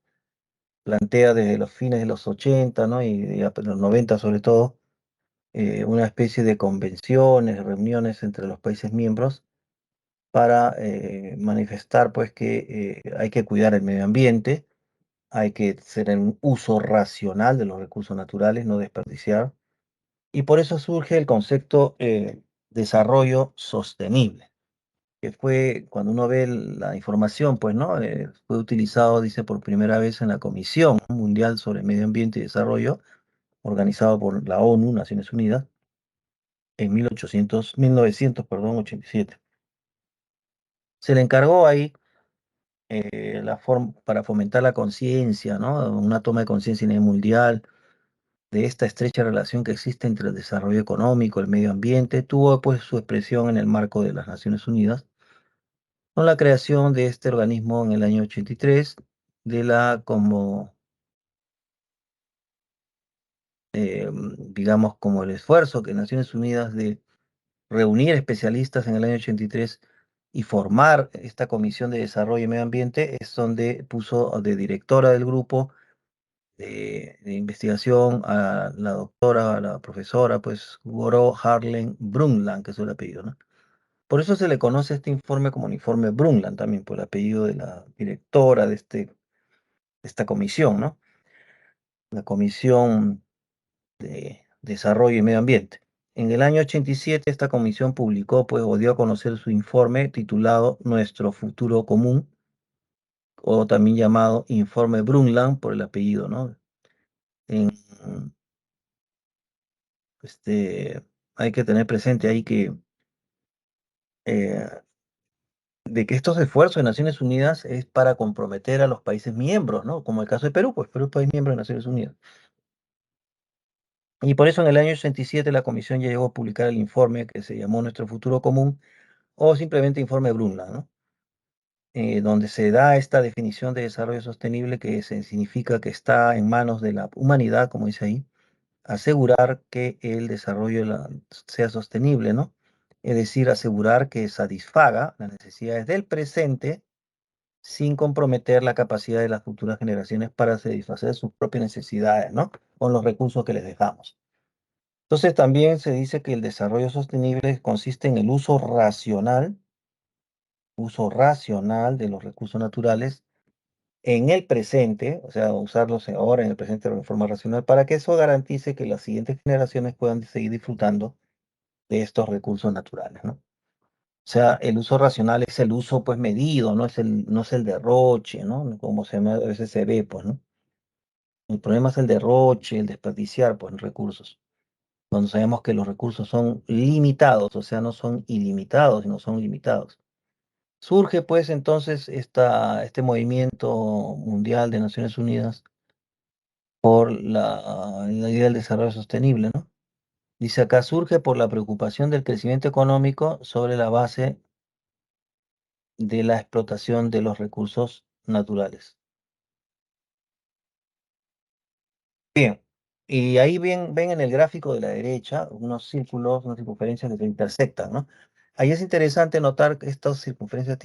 S1: plantea desde los fines de los 80, ¿no? Y ya, pues, los 90 sobre todo, una especie de convenciones, reuniones entre los países miembros para manifestar pues que hay que cuidar el medio ambiente, hay que hacer un uso racional de los recursos naturales, no desperdiciar, y por eso surge el concepto desarrollo sostenible, que fue, cuando uno ve la información, pues, ¿no? Fue utilizado, dice, por primera vez en la Comisión Mundial sobre Medio Ambiente y Desarrollo, organizado por la ONU, Naciones Unidas, en 1987. Se le encargó ahí para fomentar la conciencia, ¿no? Una toma de conciencia a nivel mundial de esta estrecha relación que existe entre el desarrollo económico, el medio ambiente, tuvo pues su expresión en el marco de las Naciones Unidas, con la creación de este organismo en el año 83, de la como, digamos, como el esfuerzo que Naciones Unidas de reunir especialistas en el año 83 y formar esta Comisión de Desarrollo y Medio Ambiente, es donde puso de directora del grupo de investigación a la doctora, a la profesora, pues, Goro Harlem Brundtland, que es el apellido, ¿no? Por eso se le conoce este informe como el informe Brundtland también, por el apellido de la directora de esta comisión, ¿no? La Comisión de Desarrollo y Medio Ambiente. En el año 87 esta comisión publicó, pues, o dio a conocer su informe titulado Nuestro futuro común, o también llamado Informe Brundtland por el apellido, ¿no? En, hay que tener presente ahí que, eh, de que estos esfuerzos de Naciones Unidas es para comprometer a los países miembros, ¿no? Como el caso de Perú, pues Perú es país miembro de Naciones Unidas. Y por eso en el año 87 la Comisión ya llegó a publicar el informe que se llamó Nuestro futuro común, o simplemente Informe Brundtland, ¿no? Donde se da esta definición de desarrollo sostenible que significa que está en manos de la humanidad, como dice ahí, asegurar que el desarrollo sea sostenible, ¿no? Es decir, asegurar que satisfaga las necesidades del presente sin comprometer la capacidad de las futuras generaciones para satisfacer sus propias necesidades, ¿no? Con los recursos que les dejamos. Entonces también se dice que el desarrollo sostenible consiste en el uso racional de los recursos naturales en el presente, o sea, usarlos ahora en el presente de forma racional, para que eso garantice que las siguientes generaciones puedan seguir disfrutando de estos recursos naturales, ¿no? O sea, el uso racional es el uso pues medido, no es el derroche, ¿no? Como a veces se ve, pues, ¿no? El problema es el derroche, el desperdiciar, pues, recursos. Cuando sabemos que los recursos son limitados, o sea, no son ilimitados, sino son limitados. Surge pues entonces este movimiento mundial de Naciones Unidas por la idea del desarrollo sostenible, ¿no? Dice acá, surge por la preocupación del crecimiento económico sobre la base de la explotación de los recursos naturales. Bien, y ahí ven en el gráfico de la derecha unos círculos, unas circunferencias que se intersectan, ¿no? Ahí es interesante notar que estas circunferencias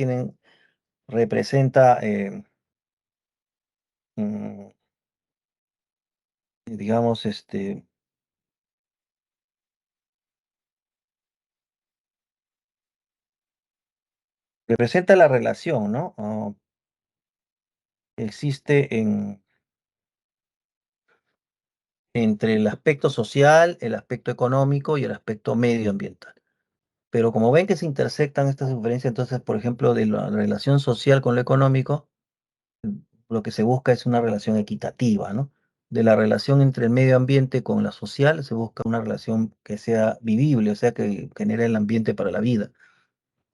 S1: representa, mm, digamos, representa la relación, ¿no? Existe entre el aspecto social, el aspecto económico y el aspecto medioambiental. Pero como ven que se intersectan estas diferencias, entonces, por ejemplo, de la relación social con lo económico, mm, lo que se busca es una relación equitativa, ¿no? De la relación entre el medio ambiente con la social, se busca una relación que sea vivible, o sea, que genere el ambiente para la vida.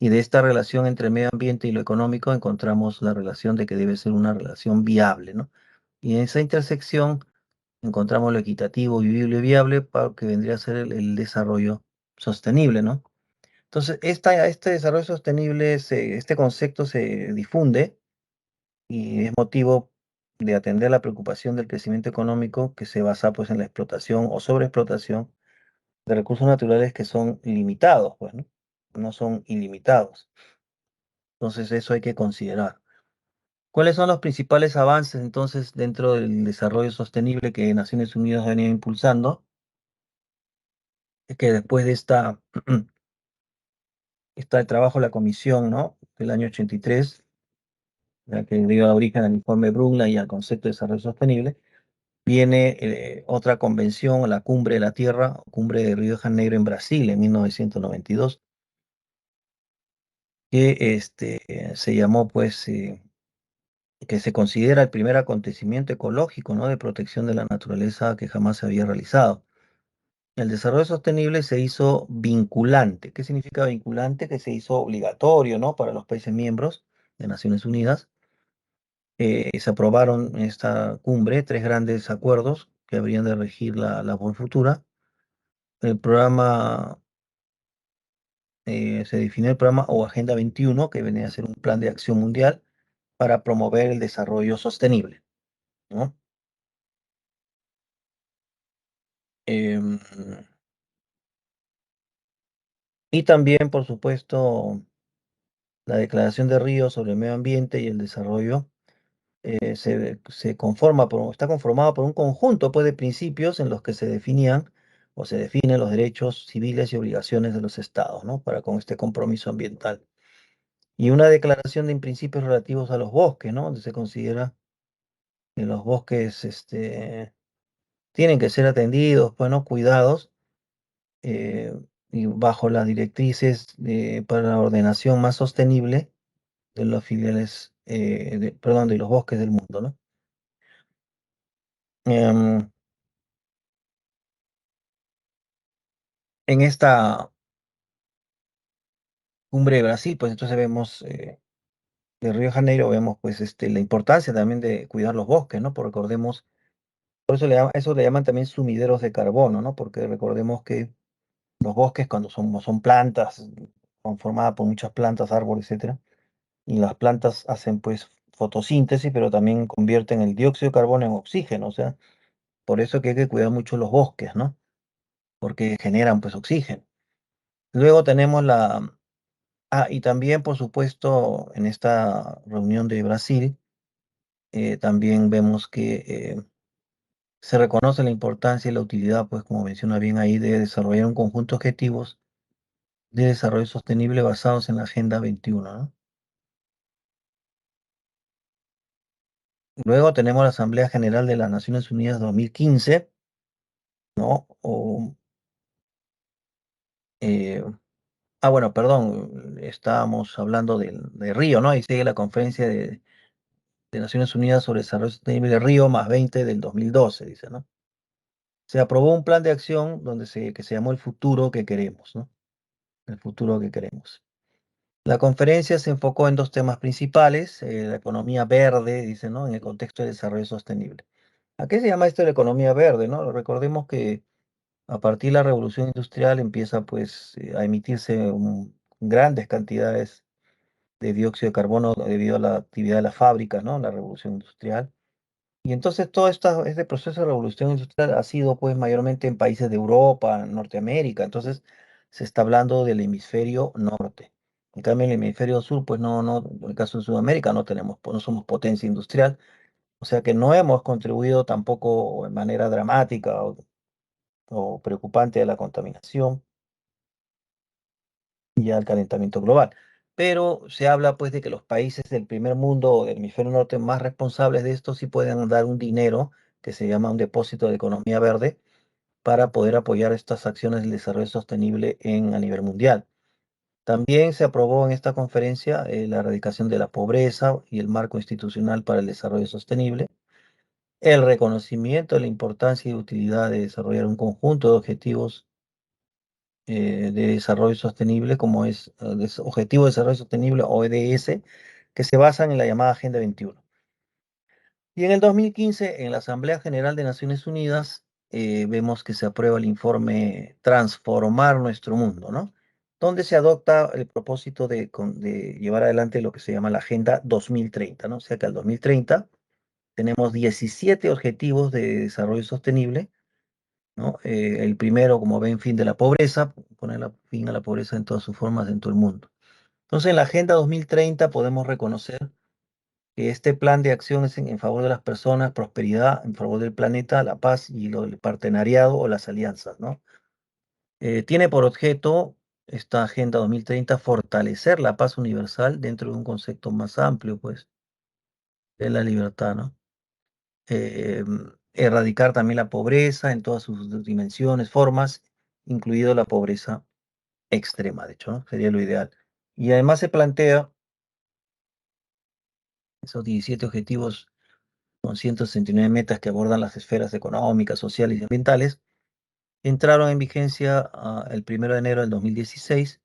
S1: Y de esta relación entre el medio ambiente y lo económico encontramos la relación de que debe ser una relación viable, ¿no? Y en esa intersección encontramos lo equitativo, vivible y viable, para que vendría a ser el desarrollo sostenible, ¿no? Entonces, este desarrollo sostenible, este concepto se difunde y es motivo de atender la preocupación del crecimiento económico que se basa pues en la explotación o sobreexplotación de recursos naturales que son limitados, pues, ¿no? No son ilimitados. Entonces, eso hay que considerar. ¿Cuáles son los principales avances entonces dentro del desarrollo sostenible que Naciones Unidas ha venido impulsando? es que después de está el trabajo de la comisión, ¿no? Del año 83, la que dio origen al informe Brundtland y al concepto de desarrollo sostenible, viene otra convención, la Cumbre de la Tierra, Cumbre de Río de Janeiro en Brasil en 1992, que se llamó, pues, que se considera el primer acontecimiento ecológico, ¿no? De protección de la naturaleza que jamás se había realizado. El desarrollo sostenible se hizo vinculante. ¿Qué significa vinculante? Que se hizo obligatorio, ¿no? Para los países miembros de Naciones Unidas. Se aprobaron en esta cumbre tres grandes acuerdos que habrían de regir la labor futura. El programa, se definió el programa o Agenda 21, que venía a ser un plan de acción mundial para promover el desarrollo sostenible, ¿no? Em, y también, por supuesto, la Declaración de Río sobre el medio ambiente y el desarrollo se conforma está conformado por un conjunto, pues, de principios en los que se definían o se definen los derechos civiles y obligaciones de los estados, ¿no? Para con este compromiso ambiental. Y una declaración de principios relativos a los bosques, ¿no? Donde se considera que los bosques tienen que ser atendidos, bueno, cuidados, eh, y bajo las directrices para la ordenación más sostenible de los filiales, perdón, de los bosques del mundo, ¿no? Em, en esta cumbre de Brasil, pues entonces vemos, de Río de Janeiro, vemos pues la importancia también de cuidar los bosques, ¿no? Porque recordemos, por eso eso le llaman también sumideros de carbono, ¿no? Porque recordemos que los bosques cuando son plantas, conformadas por muchas plantas, árboles, etcétera, y las plantas hacen pues fotosíntesis, pero también convierten el dióxido de carbono en oxígeno, o sea, por eso que hay que cuidar mucho los bosques, ¿no? Porque generan pues oxígeno. Luego tenemos y también, por supuesto, en esta reunión de Brasil, también vemos que se reconoce la importancia y la utilidad, pues como menciona bien ahí, de desarrollar un conjunto de objetivos de desarrollo sostenible basados en la Agenda 21, ¿no? Luego tenemos la Asamblea General de las Naciones Unidas 2015, ¿no? Eh, bueno, perdón, estábamos hablando de Río, ¿no? Ahí sigue la conferencia de Naciones Unidas sobre Desarrollo Sostenible de Río más 20 del 2012, dice, ¿no? Se aprobó un plan de acción que se llamó El futuro que queremos, ¿no? El futuro que queremos. La conferencia se enfocó en dos temas principales, la economía verde, dice, ¿no? En el contexto de desarrollo sostenible. ¿A qué se llama esto de la economía verde, no? Recordemos que a partir de la revolución industrial empieza, pues, a emitirse grandes cantidades de dióxido de carbono debido a la actividad de las fábricas, ¿no? La revolución industrial. Y entonces todo este proceso de revolución industrial ha sido pues mayormente en países de Europa, Norteamérica, entonces se está hablando del hemisferio norte. En cambio, en el hemisferio sur, pues en el caso de Sudamérica no tenemos, no somos potencia industrial, o sea que no hemos contribuido tampoco de manera dramática o preocupante a la contaminación y al calentamiento global. Pero se habla pues de que los países del primer mundo o del hemisferio norte más responsables de esto sí pueden dar un dinero que se llama un depósito de economía verde para poder apoyar estas acciones del desarrollo sostenible a nivel mundial. También se aprobó en esta conferencia la erradicación de la pobreza y el marco institucional para el desarrollo sostenible, el reconocimiento de la importancia y utilidad de desarrollar un conjunto de objetivos de desarrollo sostenible, como es Objetivo de Desarrollo Sostenible, ODS, que se basan en la llamada Agenda 21. Y en el 2015, en la Asamblea General de Naciones Unidas, vemos que se aprueba el informe Transformar nuestro mundo, ¿no? Donde se adopta el propósito de llevar adelante lo que se llama la Agenda 2030, ¿no? O sea que al 2030 tenemos 17 objetivos de desarrollo sostenible, ¿no? El primero, como ven, fin de la pobreza, poner fin a la pobreza en todas sus formas en todo el mundo. Entonces, en la Agenda 2030 podemos reconocer que este plan de acción es en favor de las personas, prosperidad, en favor del planeta, la paz y lo del partenariado o las alianzas, ¿no? Tiene por objeto esta Agenda 2030 fortalecer la paz universal dentro de un concepto más amplio, pues, de la libertad, ¿no? Erradicar también la pobreza en todas sus dimensiones, formas, incluido la pobreza extrema, de hecho, ¿no? Sería lo ideal. Y además se plantea esos 17 objetivos con 169 metas que abordan las esferas económicas, sociales y ambientales, entraron en vigencia el 1 de enero del 2016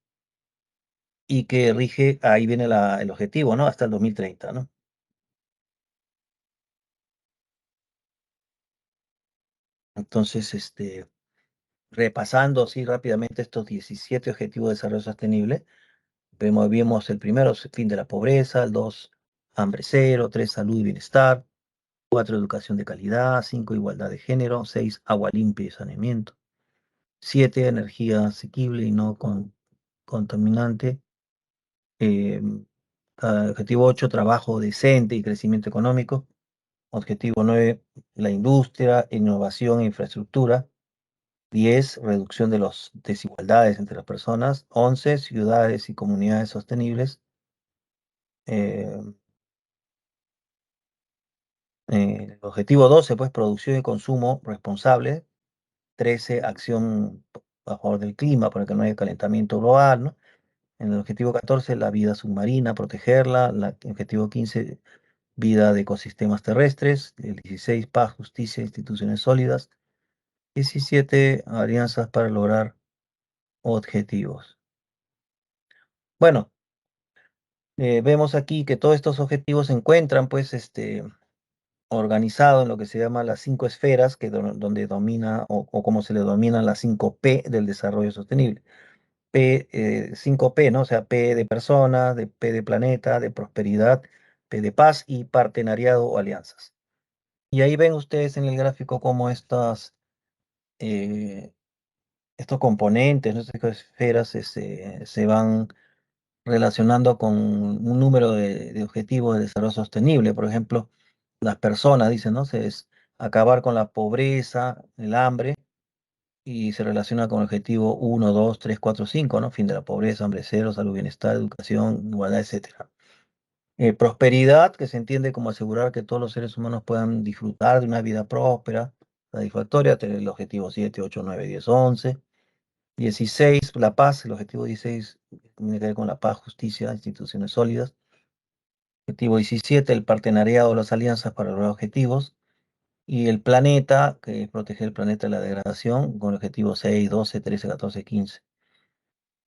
S1: y que rige, ahí viene el objetivo, ¿no? Hasta el 2030, ¿no? Entonces, repasando así rápidamente estos 17 objetivos de desarrollo sostenible, vimos el primero, fin de la pobreza; el dos, hambre cero; tres, salud y bienestar; cuatro, educación de calidad; cinco, igualdad de género; seis, agua limpia y saneamiento; siete, energía asequible y no contaminante; eh, objetivo 8, trabajo decente y crecimiento económico; objetivo 9, la industria, innovación e infraestructura; 10, reducción de las desigualdades entre las personas; 11, ciudades y comunidades sostenibles; eh, objetivo 12, pues, producción y consumo responsable; 13, acción a favor del clima para que no haya calentamiento global, ¿no? En el objetivo 14, la vida submarina, protegerla; objetivo 15, vida de ecosistemas terrestres; el 16, paz, justicia, instituciones sólidas; 17, alianzas para lograr objetivos. Bueno, vemos aquí que todos estos objetivos se encuentran, pues, organizado en lo que se llama las cinco esferas, donde domina, o como se le denominan, las 5P del desarrollo sostenible. 5P, ¿no? O sea, P de personas, P de planeta, de prosperidad, P de paz y partenariado o alianzas. Y ahí ven ustedes en el gráfico cómo eh, estos componentes, ¿no? Estas esferas, se van relacionando con un número de objetivos de desarrollo sostenible. Por ejemplo, las personas, dicen, ¿no? Es acabar con la pobreza, el hambre, y se relaciona con el objetivo uno, 2, 3, 4, 5, ¿no? Fin de la pobreza, hambre cero, salud, bienestar, educación, igualdad, etcétera. Prosperidad, que se entiende como asegurar que todos los seres humanos puedan disfrutar de una vida próspera, satisfactoria, tener el objetivo 7, 8, 9, 10, 11. 16, la paz; el objetivo 16 tiene que ver con la paz, justicia, instituciones sólidas. Objetivo 17, el partenariado o las alianzas para lograr objetivos. Y el planeta, que es proteger el planeta de la degradación, con el objetivo 6, 12, 13, 14, 15.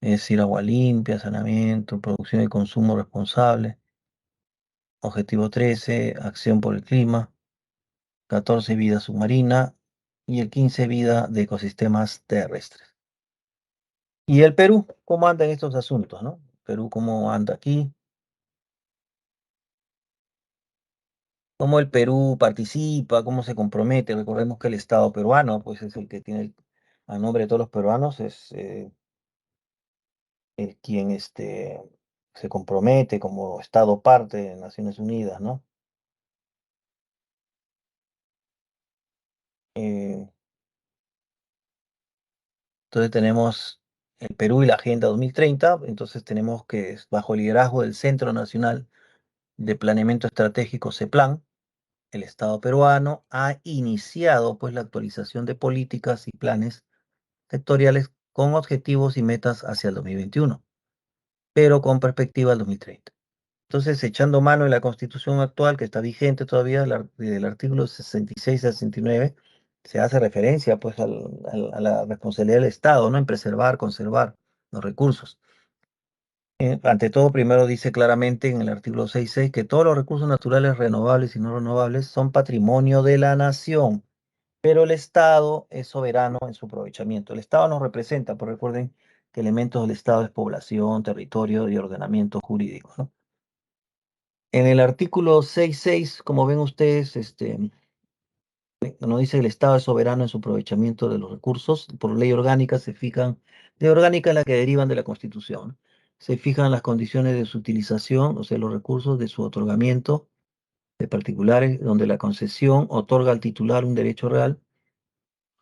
S1: Es decir, agua limpia, saneamiento, producción y consumo responsable. Objetivo 13, acción por el clima. 14, vida submarina. Y el 15, vida de ecosistemas terrestres. ¿Y el Perú cómo anda en estos asuntos, no? Perú, ¿cómo anda aquí? ¿Cómo el Perú participa? ¿Cómo se compromete? Recordemos que el Estado peruano, pues, es el que tiene, a nombre de todos los peruanos, es quien se compromete como Estado parte de Naciones Unidas, ¿no? Eh, entonces tenemos el Perú y la Agenda 2030. Entonces tenemos que, bajo el liderazgo del Centro Nacional de Planeamiento Estratégico, CEPLAN, el Estado peruano ha iniciado, pues, la actualización de políticas y planes sectoriales con objetivos y metas hacia el 2021, pero con perspectiva al 2030. Entonces, echando mano de la Constitución actual, que está vigente todavía, del artículo 66 al 69, se hace referencia, pues, a la responsabilidad del Estado, ¿no? En preservar, conservar los recursos. Ante todo, primero dice claramente en el artículo 66 que todos los recursos naturales renovables y no renovables son patrimonio de la nación, pero el Estado es soberano en su aprovechamiento. El Estado nos representa, pero recuerden que elementos del Estado es población, territorio y ordenamiento jurídico, ¿no? En el artículo 66, como ven ustedes, nos dice que el Estado es soberano en su aprovechamiento de los recursos. Por ley orgánica ley orgánica en la que derivan de la Constitución, ¿no? Se fijan las condiciones de su utilización, o sea, los recursos de su otorgamiento de particulares, donde la concesión otorga al titular un derecho real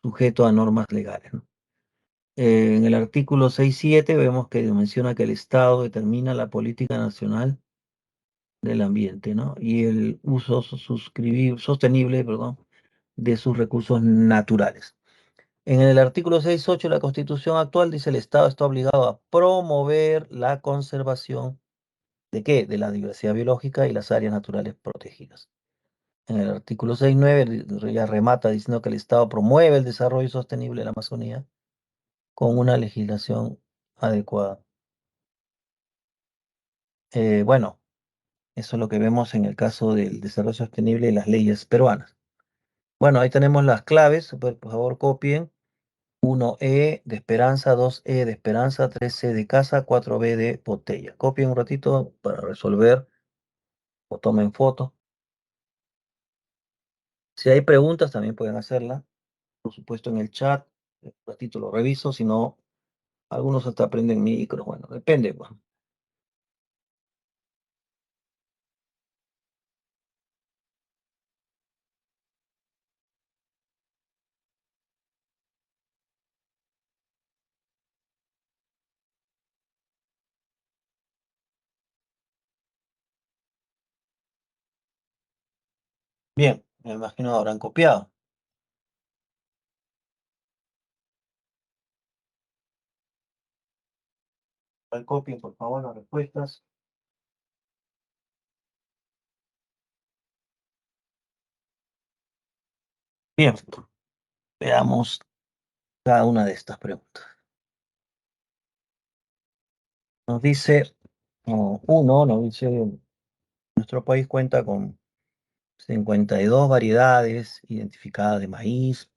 S1: sujeto a normas legales, ¿no? En el artículo 6.7 vemos que menciona que el Estado determina la política nacional del ambiente, ¿no? Y el uso sostenible, perdón, de sus recursos naturales. En el artículo 6.8 de la Constitución actual dice el Estado está obligado a promover la conservación ¿de qué? De la diversidad biológica y las áreas naturales protegidas. En el artículo 6.9 ya remata diciendo que el Estado promueve el desarrollo sostenible de la Amazonía con una legislación adecuada. Bueno, eso es lo que vemos en el caso del desarrollo sostenible y las leyes peruanas. Bueno, ahí tenemos las claves, por favor copien. 1E de Esperanza, 2E de Esperanza, 3C de casa, 4B de botella. Copien un ratito para resolver o tomen foto. Si hay preguntas también pueden hacerlas, por supuesto en el chat. Un ratito lo reviso, si no, algunos hasta prenden micro, bueno, depende, pues. Bien, me imagino habrán copiado. Copien, por favor, las respuestas. Bien, veamos cada una de estas preguntas. Nos dice, nos dice, nuestro país cuenta con 52 variedades identificadas de maíz,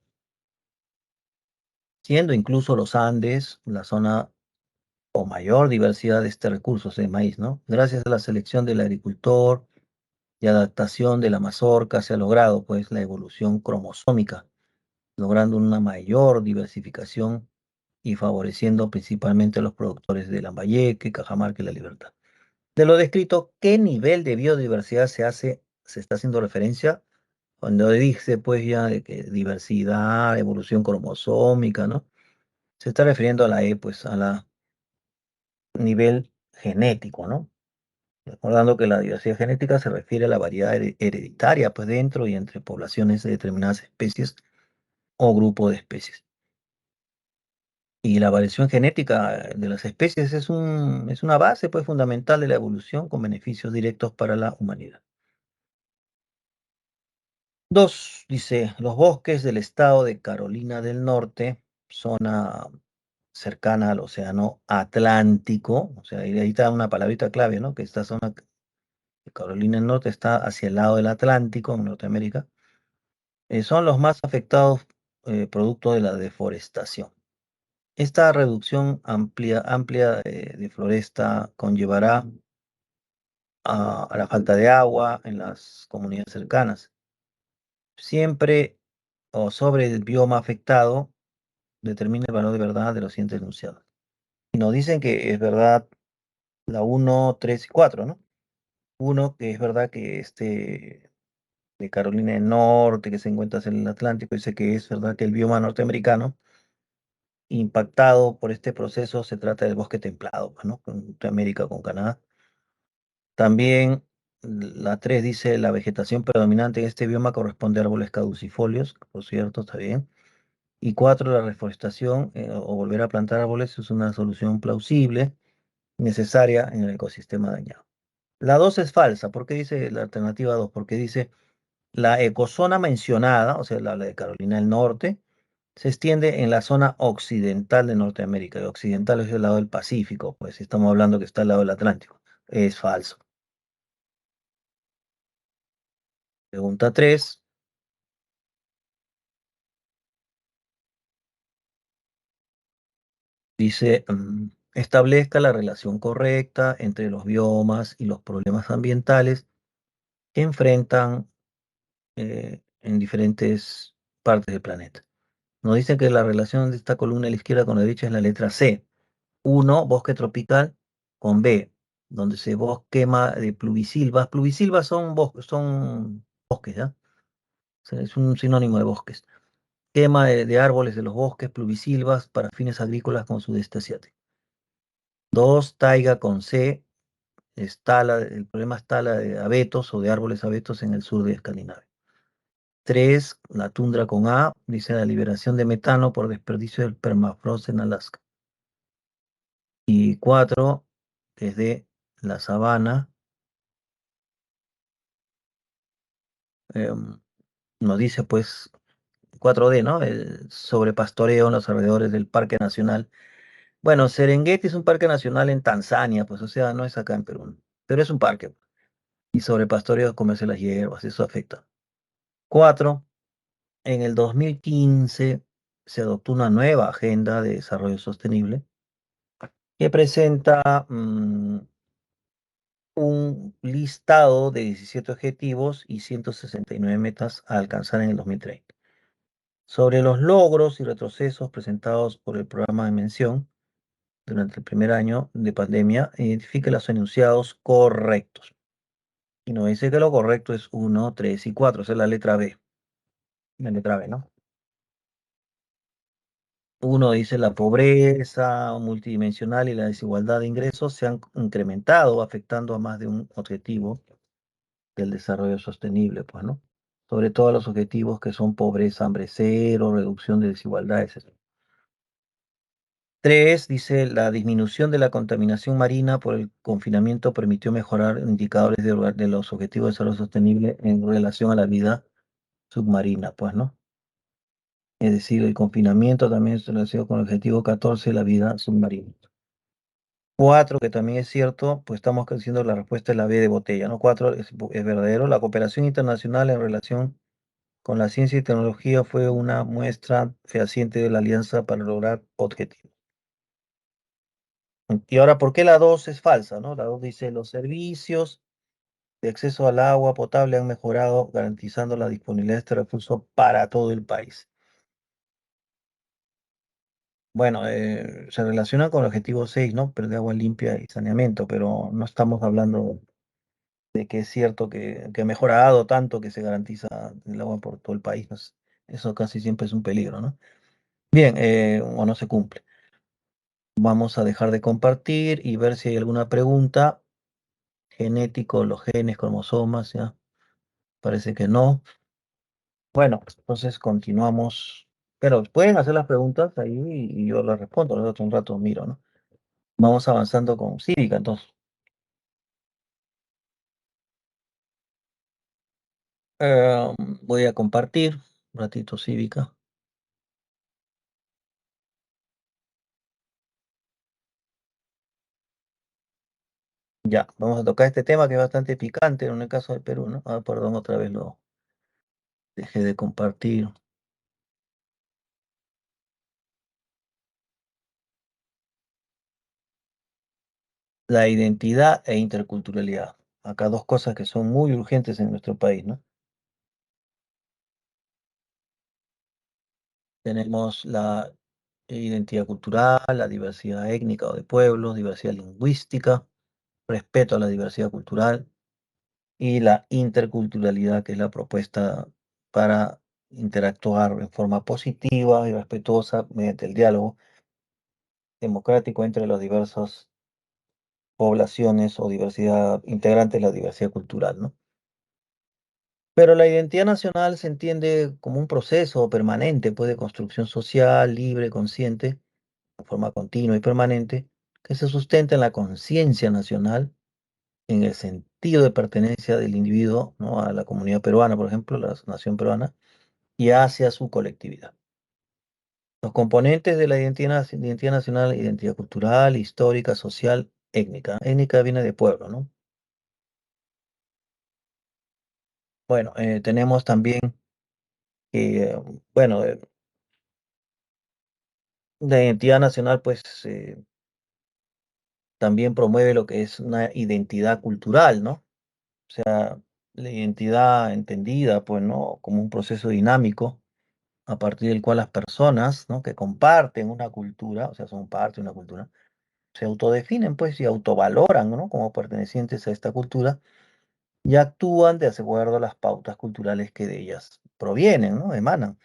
S1: siendo incluso los Andes la zona con mayor diversidad de este recurso de maíz, ¿no? Gracias a la selección del agricultor y adaptación de la mazorca se ha logrado, pues, la evolución cromosómica, logrando una mayor diversificación y favoreciendo principalmente a los productores de Lambayeque, Cajamarca y La Libertad. De lo descrito, ¿qué nivel de biodiversidad se está haciendo referencia? Cuando dice, pues, ya de que diversidad, evolución cromosómica, ¿no? Se está refiriendo a la E, pues, a la nivel genético, ¿no? Recordando que la diversidad genética se refiere a la variedad hereditaria, pues, dentro y entre poblaciones de determinadas especies o grupo de especies. Y la variación genética de las especies es una base, pues, fundamental de la evolución con beneficios directos para la humanidad. Dos, dice, los bosques del estado de Carolina del Norte, zona cercana al océano Atlántico, o sea, ahí está una palabrita clave, ¿no? Que esta zona de Carolina del Norte está hacia el lado del Atlántico, en Norteamérica, son los más afectados producto de la deforestación. Esta reducción amplia de floresta conllevará a la falta de agua en las comunidades cercanas. Siempre o sobre el bioma afectado determina el valor de verdad de los siguientes enunciados. Y nos dicen que es verdad la uno 3 y 4, ¿no? Uno, que es verdad que de Carolina del Norte, que se encuentra en el Atlántico, dice que es verdad que el bioma norteamericano impactado por este proceso se trata del bosque templado, pues, ¿no? Con Norteamérica, con Canadá. También la 3 dice la vegetación predominante en este bioma corresponde a árboles caducifolios, por cierto, está bien. Y 4 la reforestación o volver a plantar árboles es una solución plausible, necesaria en el ecosistema dañado. La 2 es falsa. ¿Por qué dice la alternativa 2? Porque dice la ecozona mencionada, o sea, la de Carolina del Norte, se extiende en la zona occidental de Norteamérica. Y occidental es el lado del Pacífico, pues si estamos hablando que está al lado del Atlántico. Es falso. Pregunta 3 dice, establezca la relación correcta entre los biomas y los problemas ambientales que enfrentan en diferentes partes del planeta. Nos dicen que la relación de esta columna a la izquierda con la derecha es la letra C. Uno, bosque tropical, con B, donde se quema de pluvisilvas. Pluvisilvas son bosques, ¿ya? O sea, es un sinónimo de bosques. Quema de árboles de los bosques pluvisilvas para fines agrícolas con sudeste asiático. Dos, taiga con C, el problema es tala de abetos o de árboles abetos en el sur de Escandinavia. Tres, la tundra con A, dice la liberación de metano por desperdicio del permafrost en Alaska. Y cuatro, desde la sabana, em, nos dice pues 4D, ¿no? El sobrepastoreo en los alrededores del Parque Nacional. Bueno, Serengeti es un parque nacional en Tanzania, pues o sea, no es acá en Perú, pero es un parque. Y sobrepastoreo, comerse las hierbas, eso afecta. Cuatro, en el 2015 se adoptó una nueva agenda de desarrollo sostenible que presenta un listado de 17 objetivos y 169 metas a alcanzar en el 2030. Sobre los logros y retrocesos presentados por el programa de mención durante el primer año de pandemia, identifique los enunciados correctos. Y nos dice que lo correcto es uno, 3 y 4. Esa es la letra B. La letra B, ¿no? Uno dice la pobreza multidimensional y la desigualdad de ingresos se han incrementado, afectando a más de un objetivo del desarrollo sostenible, pues, ¿no? Sobre todo los objetivos que son pobreza, hambre cero, reducción de desigualdades, etc. Tres, dice la disminución de la contaminación marina por el confinamiento permitió mejorar indicadores de los objetivos de desarrollo sostenible en relación a la vida submarina, pues, ¿no? Es decir, el confinamiento también es relacionado con el objetivo 14, la vida submarina. Cuatro, que también es cierto, pues estamos creciendo la respuesta es la B de botella, ¿no? Cuatro, es verdadero. La cooperación internacional en relación con la ciencia y tecnología fue una muestra fehaciente de la alianza para lograr objetivos. Y ahora, ¿por qué la 2 es falsa, no? La 2 dice, los servicios de acceso al agua potable han mejorado, garantizando la disponibilidad de este recurso para todo el país. Bueno, se relaciona con el objetivo 6, ¿no? Pero de agua limpia y saneamiento, pero no estamos hablando de que es cierto que ha mejorado tanto que se garantiza el agua por todo el país, ¿no? Eso casi siempre es un peligro, ¿no? Bien, o no se cumple. Vamos a dejar de compartir y ver si hay alguna pregunta. Genético, los genes, cromosomas, ¿ya? Parece que no. Bueno, pues, entonces continuamos. Pero pueden hacer las preguntas ahí y yo las respondo. Luego otro un rato miro, ¿no? Vamos avanzando con cívica, entonces. Eh, Voy a compartir un ratito cívica. Ya, vamos a tocar este tema que es bastante picante en el caso del Perú, ¿no? Ah, perdón, otra vez lo dejé de compartir. La identidad e interculturalidad. Acá dos cosas que son muy urgentes en nuestro país, ¿no? Tenemos la identidad cultural, la diversidad étnica o de pueblos, diversidad lingüística, respeto a la diversidad cultural y la interculturalidad, que es la propuesta para interactuar en forma positiva y respetuosa mediante el diálogo democrático entre las diversas poblaciones o diversidad integrantes de la diversidad cultural, ¿no? Pero la identidad nacional se entiende como un proceso permanente, pues, de construcción social, libre, consciente, de forma continua y permanente, que se sustenta en la conciencia nacional, en el sentido de pertenencia del individuo, ¿no? A la comunidad peruana, por ejemplo, la nación peruana, y hacia su colectividad. Los componentes de la identidad nacional, identidad cultural, histórica, social, étnica. Étnica viene de pueblo, ¿no? Bueno, tenemos también, eh, bueno, la identidad nacional, pues, también promueve lo que es una identidad cultural, ¿no? O sea, la identidad entendida, pues, ¿no? Como un proceso dinámico a partir del cual las personas, ¿no? Que comparten una cultura, o sea, son parte de una cultura, se autodefinen, pues, y autovaloran, ¿no? Como pertenecientes a esta cultura y actúan de acuerdo a las pautas culturales que de ellas provienen, ¿no? Emanan.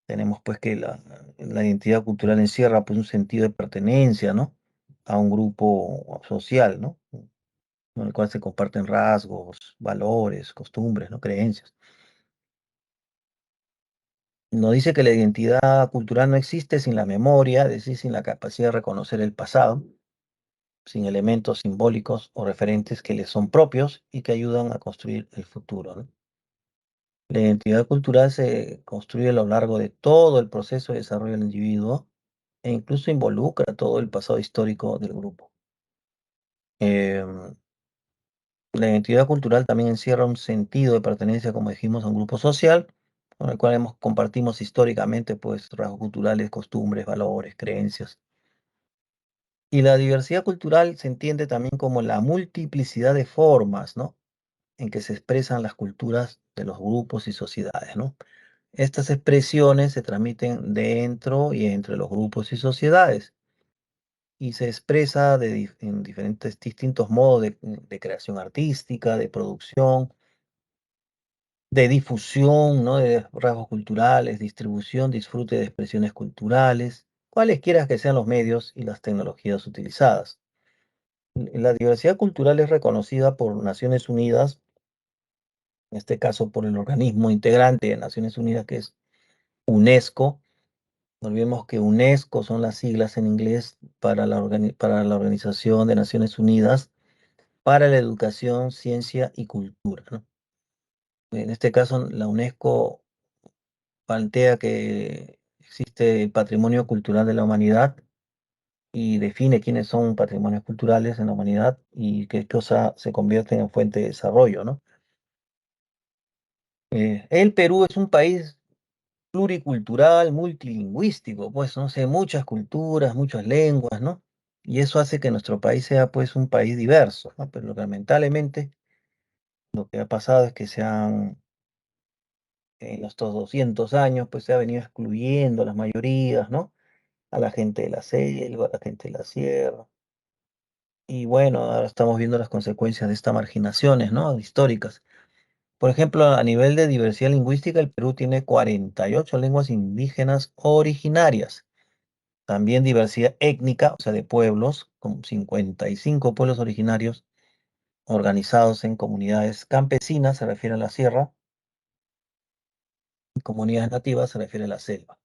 S1: Tenemos pues que la identidad cultural encierra pues un sentido de pertenencia, ¿no? A un grupo social, ¿no? Con el cual se comparten rasgos, valores, costumbres, ¿no? Creencias. Nos dice que la identidad cultural no existe sin la memoria, es decir, sin la capacidad de reconocer el pasado, sin elementos simbólicos o referentes que les son propios y que ayudan a construir el futuro, ¿no? La identidad cultural se construye a lo largo de todo el proceso de desarrollo del individuo e incluso involucra todo el pasado histórico del grupo. Em, la identidad cultural también encierra un sentido de pertenencia, como dijimos, a un grupo social con el cual compartimos históricamente pues, rasgos culturales, costumbres, valores, creencias. Y la diversidad cultural se entiende también como la multiplicidad de formas, ¿no? En que se expresan las culturas de los grupos y sociedades, ¿no? Estas expresiones se transmiten dentro y entre los grupos y sociedades y se expresa en diferentes, distintos modos de creación artística, de producción, de difusión, ¿no? De rasgos culturales, distribución, disfrute de expresiones culturales, cualesquiera que sean los medios y las tecnologías utilizadas. La diversidad cultural es reconocida por Naciones Unidas, en este caso por el organismo integrante de Naciones Unidas que es UNESCO. No olvidemos que UNESCO son las siglas en inglés para la Organización de Naciones Unidas para la Educación, Ciencia y Cultura, ¿no? En este caso, la UNESCO plantea que existe el patrimonio cultural de la humanidad y define quiénes son patrimonios culturales en la humanidad y qué cosa se convierte en fuente de desarrollo, ¿no? El Perú es un país pluricultural, multilingüístico, pues, no sé, muchas culturas, muchas lenguas, ¿no? Y eso hace que nuestro país sea, pues, un país diverso, ¿no? Pero lamentablemente lo que ha pasado es que en estos 200 años, pues, se ha venido excluyendo a las mayorías, ¿no? A la gente de la selva, a la gente de la sierra. Y bueno, ahora estamos viendo las consecuencias de estas marginaciones, ¿no? Históricas. Por ejemplo, a nivel de diversidad lingüística, el Perú tiene 48 lenguas indígenas originarias. También diversidad étnica, o sea, de pueblos, con 55 pueblos originarios organizados en comunidades campesinas, se refiere a la sierra, y comunidades nativas, se refiere a la selva.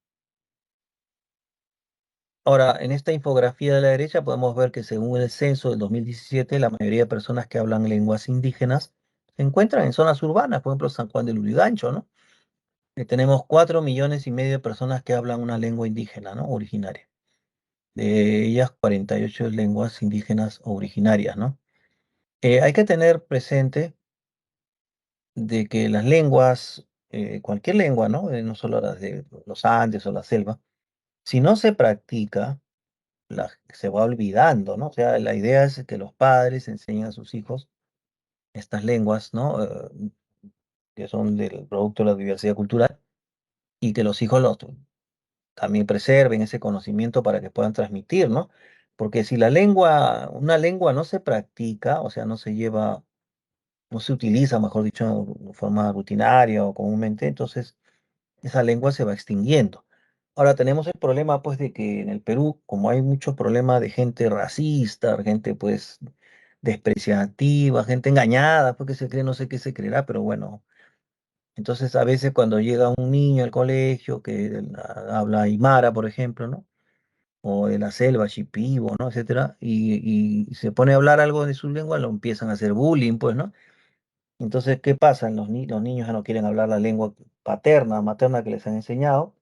S1: Ahora, en esta infografía de la derecha podemos ver que según el censo del 2017, la mayoría de personas que hablan lenguas indígenas se encuentran en zonas urbanas, por ejemplo, San Juan del Lurigancho, ¿no? Que tenemos 4,5 millones de personas que hablan una lengua indígena, ¿no? Originaria. De ellas, 48 lenguas indígenas originarias, ¿no? Hay que tener presente de que las lenguas, cualquier lengua, ¿no? No solo las de los Andes o la selva, si no se practica, se va olvidando, ¿no? O sea, la idea es que los padres enseñen a sus hijos estas lenguas, ¿no? Que son del producto de la diversidad cultural y que los hijos también preserven ese conocimiento para que puedan transmitir, ¿no? Porque si una lengua no se practica, o sea, no se utiliza, mejor dicho, de forma rutinaria o comúnmente, entonces esa lengua se va extinguiendo. Ahora tenemos el problema, pues, de que en el Perú, como hay mucho problema de gente racista, gente, pues, despreciativa, gente engañada, porque se cree, no sé qué se creerá, pero bueno. Entonces, a veces cuando llega un niño al colegio que habla aymara, por ejemplo, ¿no? O de la selva, shipibo, ¿no? Etcétera, y se pone a hablar algo de su lengua, lo empiezan a hacer bullying, pues, ¿no? Entonces, ¿qué pasa? Los niños ya no quieren hablar la lengua paterna, materna que les han enseñado,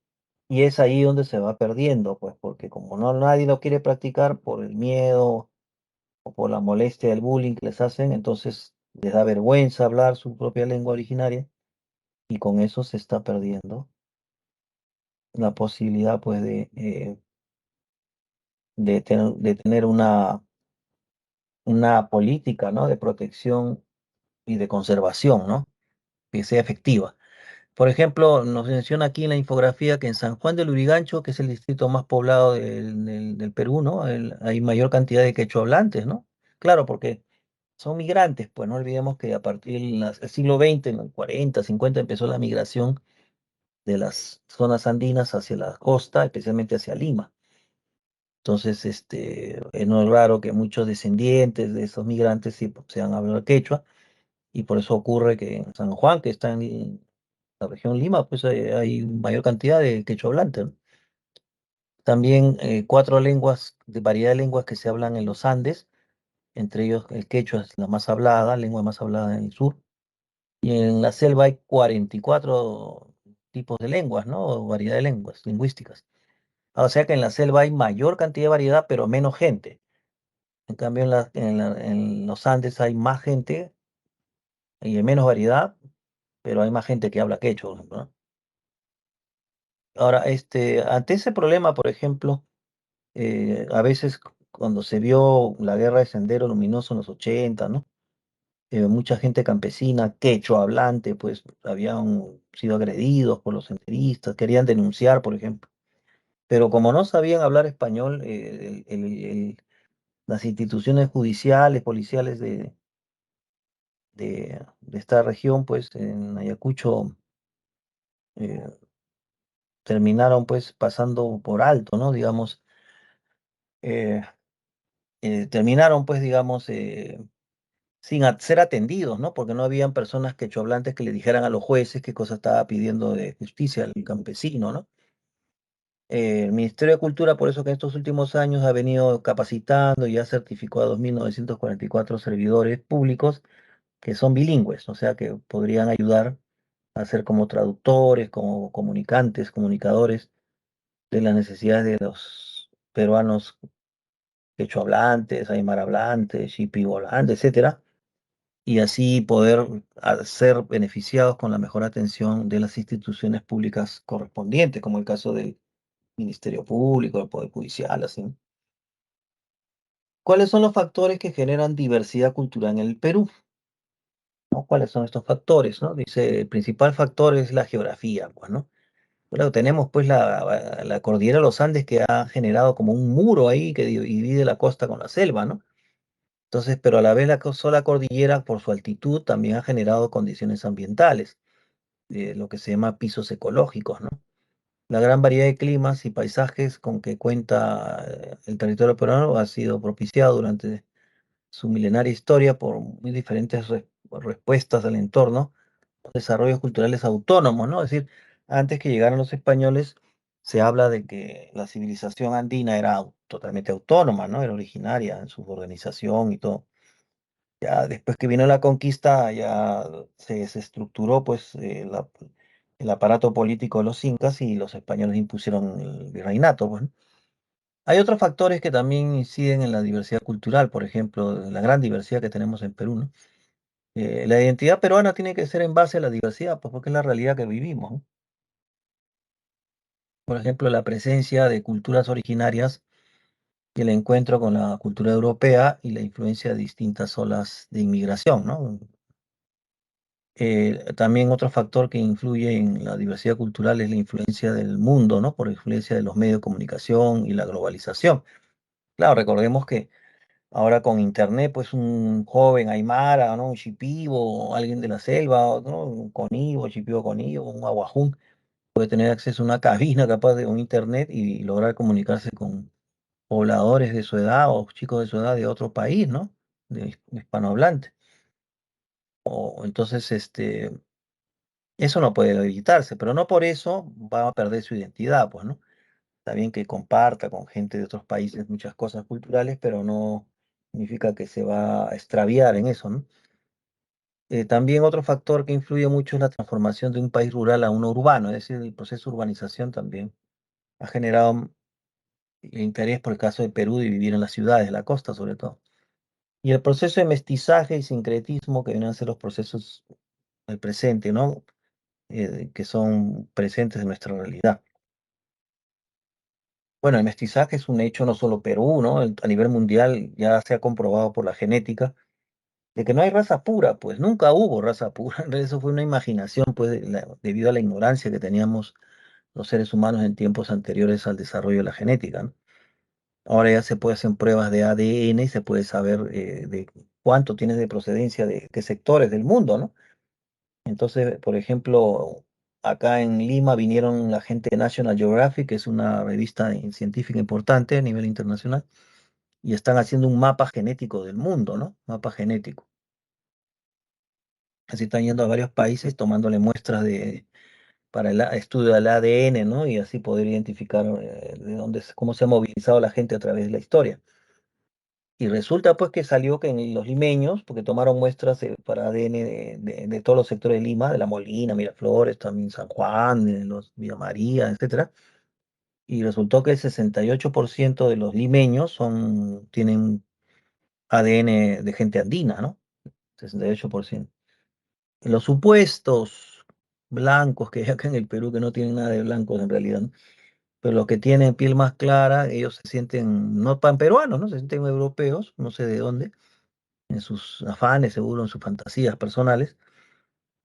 S1: y es ahí donde se va perdiendo, pues, porque como no nadie lo quiere practicar por el miedo o por la molestia del bullying que les hacen, entonces les da vergüenza hablar su propia lengua originaria, y con eso se está perdiendo la posibilidad, pues, de tener una política, ¿no? De protección y de conservación, ¿no? Que sea efectiva. Por ejemplo, nos menciona aquí en la infografía que en San Juan del Lurigancho, que es el distrito más poblado del Perú, ¿no? Hay mayor cantidad de quechohablantes, ¿no? Claro, porque son migrantes, pues no olvidemos que a partir del siglo XX, en los 40, 50, empezó la migración de las zonas andinas hacia la costa, especialmente hacia Lima. Entonces, no es raro que muchos descendientes de esos migrantes sí, pues, sean hablar quechua, y por eso ocurre que en San Juan, que está en la región Lima, pues hay mayor cantidad de quechua hablante, ¿no? También cuatro lenguas, de variedad de lenguas que se hablan en los Andes, entre ellos el quechua es la más hablada, lengua más hablada en el sur, y en la selva hay 44 tipos de lenguas, ¿no? O variedad de lenguas lingüísticas. O sea que en la selva hay mayor cantidad de variedad, pero menos gente. En cambio, en los Andes hay más gente y hay menos variedad, pero hay más gente que habla quechua, por ejemplo, ¿no? Ahora, ante ese problema, por ejemplo, a veces cuando se vio la guerra de Sendero Luminoso en los 80, ¿no? Mucha gente campesina, quechua hablante, pues habían sido agredidos por los senderistas, querían denunciar, por ejemplo. Pero como no sabían hablar español, las instituciones judiciales, policiales de esta región, pues en Ayacucho, eh, terminaron pues pasando por alto, ¿no? Digamos, eh, terminaron pues, digamos, sin ser atendidos, ¿no? Porque no habían personas quechohablantes que le dijeran a los jueces qué cosa estaba pidiendo de justicia al campesino, ¿no? El Ministerio de Cultura, por eso que en estos últimos años ha venido capacitando y ha certificado a 2.944 servidores públicos que son bilingües, o sea que podrían ayudar a ser como traductores, como comunicantes, comunicadores de las necesidades de los peruanos quechohablantes, aymara hablantes, shipibo hablantes, etcétera, y así poder ser beneficiados con la mejor atención de las instituciones públicas correspondientes, como el caso del Ministerio Público, el Poder Judicial, así. ¿Cuáles son los factores que generan diversidad cultural en el Perú? ¿No? ¿Cuáles son estos factores? ¿No? Dice, el principal factor es la geografía, pues, ¿no? Claro, tenemos pues la cordillera de los Andes que ha generado como un muro ahí que divide la costa con la selva, ¿no? Entonces, pero a la vez sola cordillera, por su altitud, también ha generado condiciones ambientales, lo que se llama pisos ecológicos, ¿no? La gran variedad de climas y paisajes con que cuenta el territorio peruano ha sido propiciado durante su milenaria historia por muy diferentes respuestas al entorno, desarrollos culturales autónomos, ¿no? Es decir, antes que llegaran los españoles, se habla de que la civilización andina era totalmente autónoma, ¿no? Era originaria en su organización y todo. Ya después que vino la conquista, ya se desestructuró pues el aparato político de los incas y los españoles impusieron el virreinato, pues, ¿no? Hay otros factores que también inciden en la diversidad cultural, por ejemplo, la gran diversidad que tenemos en Perú, ¿no? La identidad peruana tiene que ser en base a la diversidad, pues porque es la realidad que vivimos, ¿no? Por ejemplo, la presencia de culturas originarias y el encuentro con la cultura europea y la influencia de distintas olas de inmigración, ¿no? También otro factor que influye en la diversidad cultural es la influencia del mundo, ¿no? Por influencia de los medios de comunicación y la globalización. Claro, recordemos que ahora con internet, pues un joven aymara, ¿no? Un shipibo, alguien de la selva, ¿no? Un conibo, shipibo conibo, un aguajún, puede tener acceso a una cabina capaz de un internet y lograr comunicarse con pobladores de su edad o chicos de su edad de otro país, ¿no? De hispanohablante. O entonces, eso no puede evitarse, pero no por eso va a perder su identidad, pues, ¿no? Está bien que comparta con gente de otros países muchas cosas culturales, pero no significa que se va a extraviar en eso, ¿no? También otro factor que influye mucho es la transformación de un país rural a uno urbano, es decir, el proceso de urbanización también ha generado interés por el caso de Perú de vivir en las ciudades, de la costa sobre todo. Y el proceso de mestizaje y sincretismo que vienen a ser los procesos del presente, ¿no? Que son presentes en nuestra realidad. Bueno, el mestizaje es un hecho no solo Perú, ¿no? A nivel mundial ya se ha comprobado por la genética de que no hay raza pura, pues nunca hubo raza pura. En realidad eso fue una imaginación, pues, debido a la ignorancia que teníamos los seres humanos en tiempos anteriores al desarrollo de la genética, ¿no? Ahora ya se puede hacer pruebas de ADN y se puede saber de cuánto tienes de procedencia de qué sectores del mundo, ¿no? Entonces, por ejemplo, acá en Lima vinieron la gente de National Geographic, que es una revista científica importante a nivel internacional, y están haciendo un mapa genético del mundo, ¿no? Mapa genético. Así están yendo a varios países tomándole muestras para el estudio del ADN, ¿no? Y así poder identificar de dónde, cómo se ha movilizado la gente a través de la historia. Y resulta pues que salió que en los limeños, porque tomaron muestras para ADN de todos los sectores de Lima, de La Molina, Miraflores, también San Juan, de los Villa María, etcétera, y resultó que el 68% de los limeños tienen ADN de gente andina, ¿no? 68%. Los supuestos blancos que hay acá en el Perú, que no tienen nada de blancos en realidad, ¿no? Pero los que tienen piel más clara, ellos se sienten no pan peruanos, ¿no? Se sienten europeos, no sé de dónde, en sus afanes, seguro, en sus fantasías personales,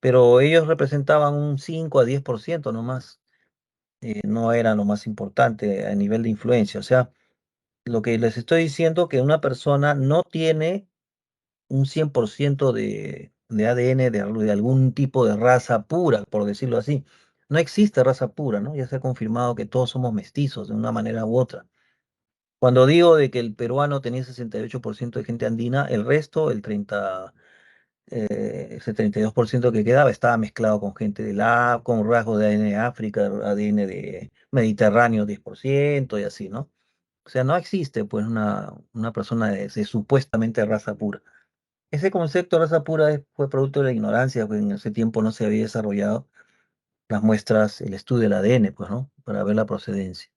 S1: pero ellos representaban un 5 a 10% nomás, no eran lo más importante a nivel de influencia. O sea, lo que les estoy diciendo que una persona no tiene un 100% de ADN de algún tipo de raza pura, por decirlo así. No existe raza pura, ¿no? Ya se ha confirmado que todos somos mestizos de una manera u otra. Cuando digo de que el peruano tenía 68% de gente andina, el resto, ese 32% que quedaba, estaba mezclado con gente con rasgos de ADN de África, ADN de Mediterráneo 10% y así, ¿no? O sea, no existe pues una persona de supuestamente raza pura. Ese concepto de raza pura fue producto de la ignorancia, pues en ese tiempo no se había desarrollado las muestras, el estudio del ADN, pues, ¿no? Para ver la procedencia.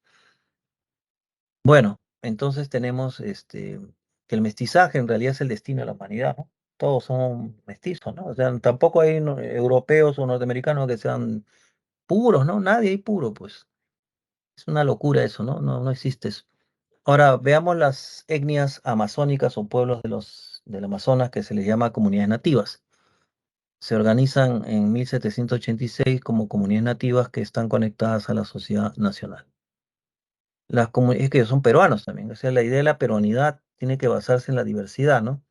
S1: Bueno, entonces tenemos que el mestizaje en realidad es el destino de la humanidad, ¿no? Todos son mestizos, ¿no? O sea, tampoco hay europeos o norteamericanos que sean puros, ¿no? Nadie hay puro, pues. Es una locura eso, ¿no? No, no existe eso. Ahora, veamos las etnias amazónicas o pueblos del Amazonas que se les llama comunidades nativas. Se organizan en 1786 como comunidades nativas que están conectadas a la sociedad nacional. Es que ellos son peruanos también, o sea, la idea de la peruanidad tiene que basarse en la diversidad, ¿no?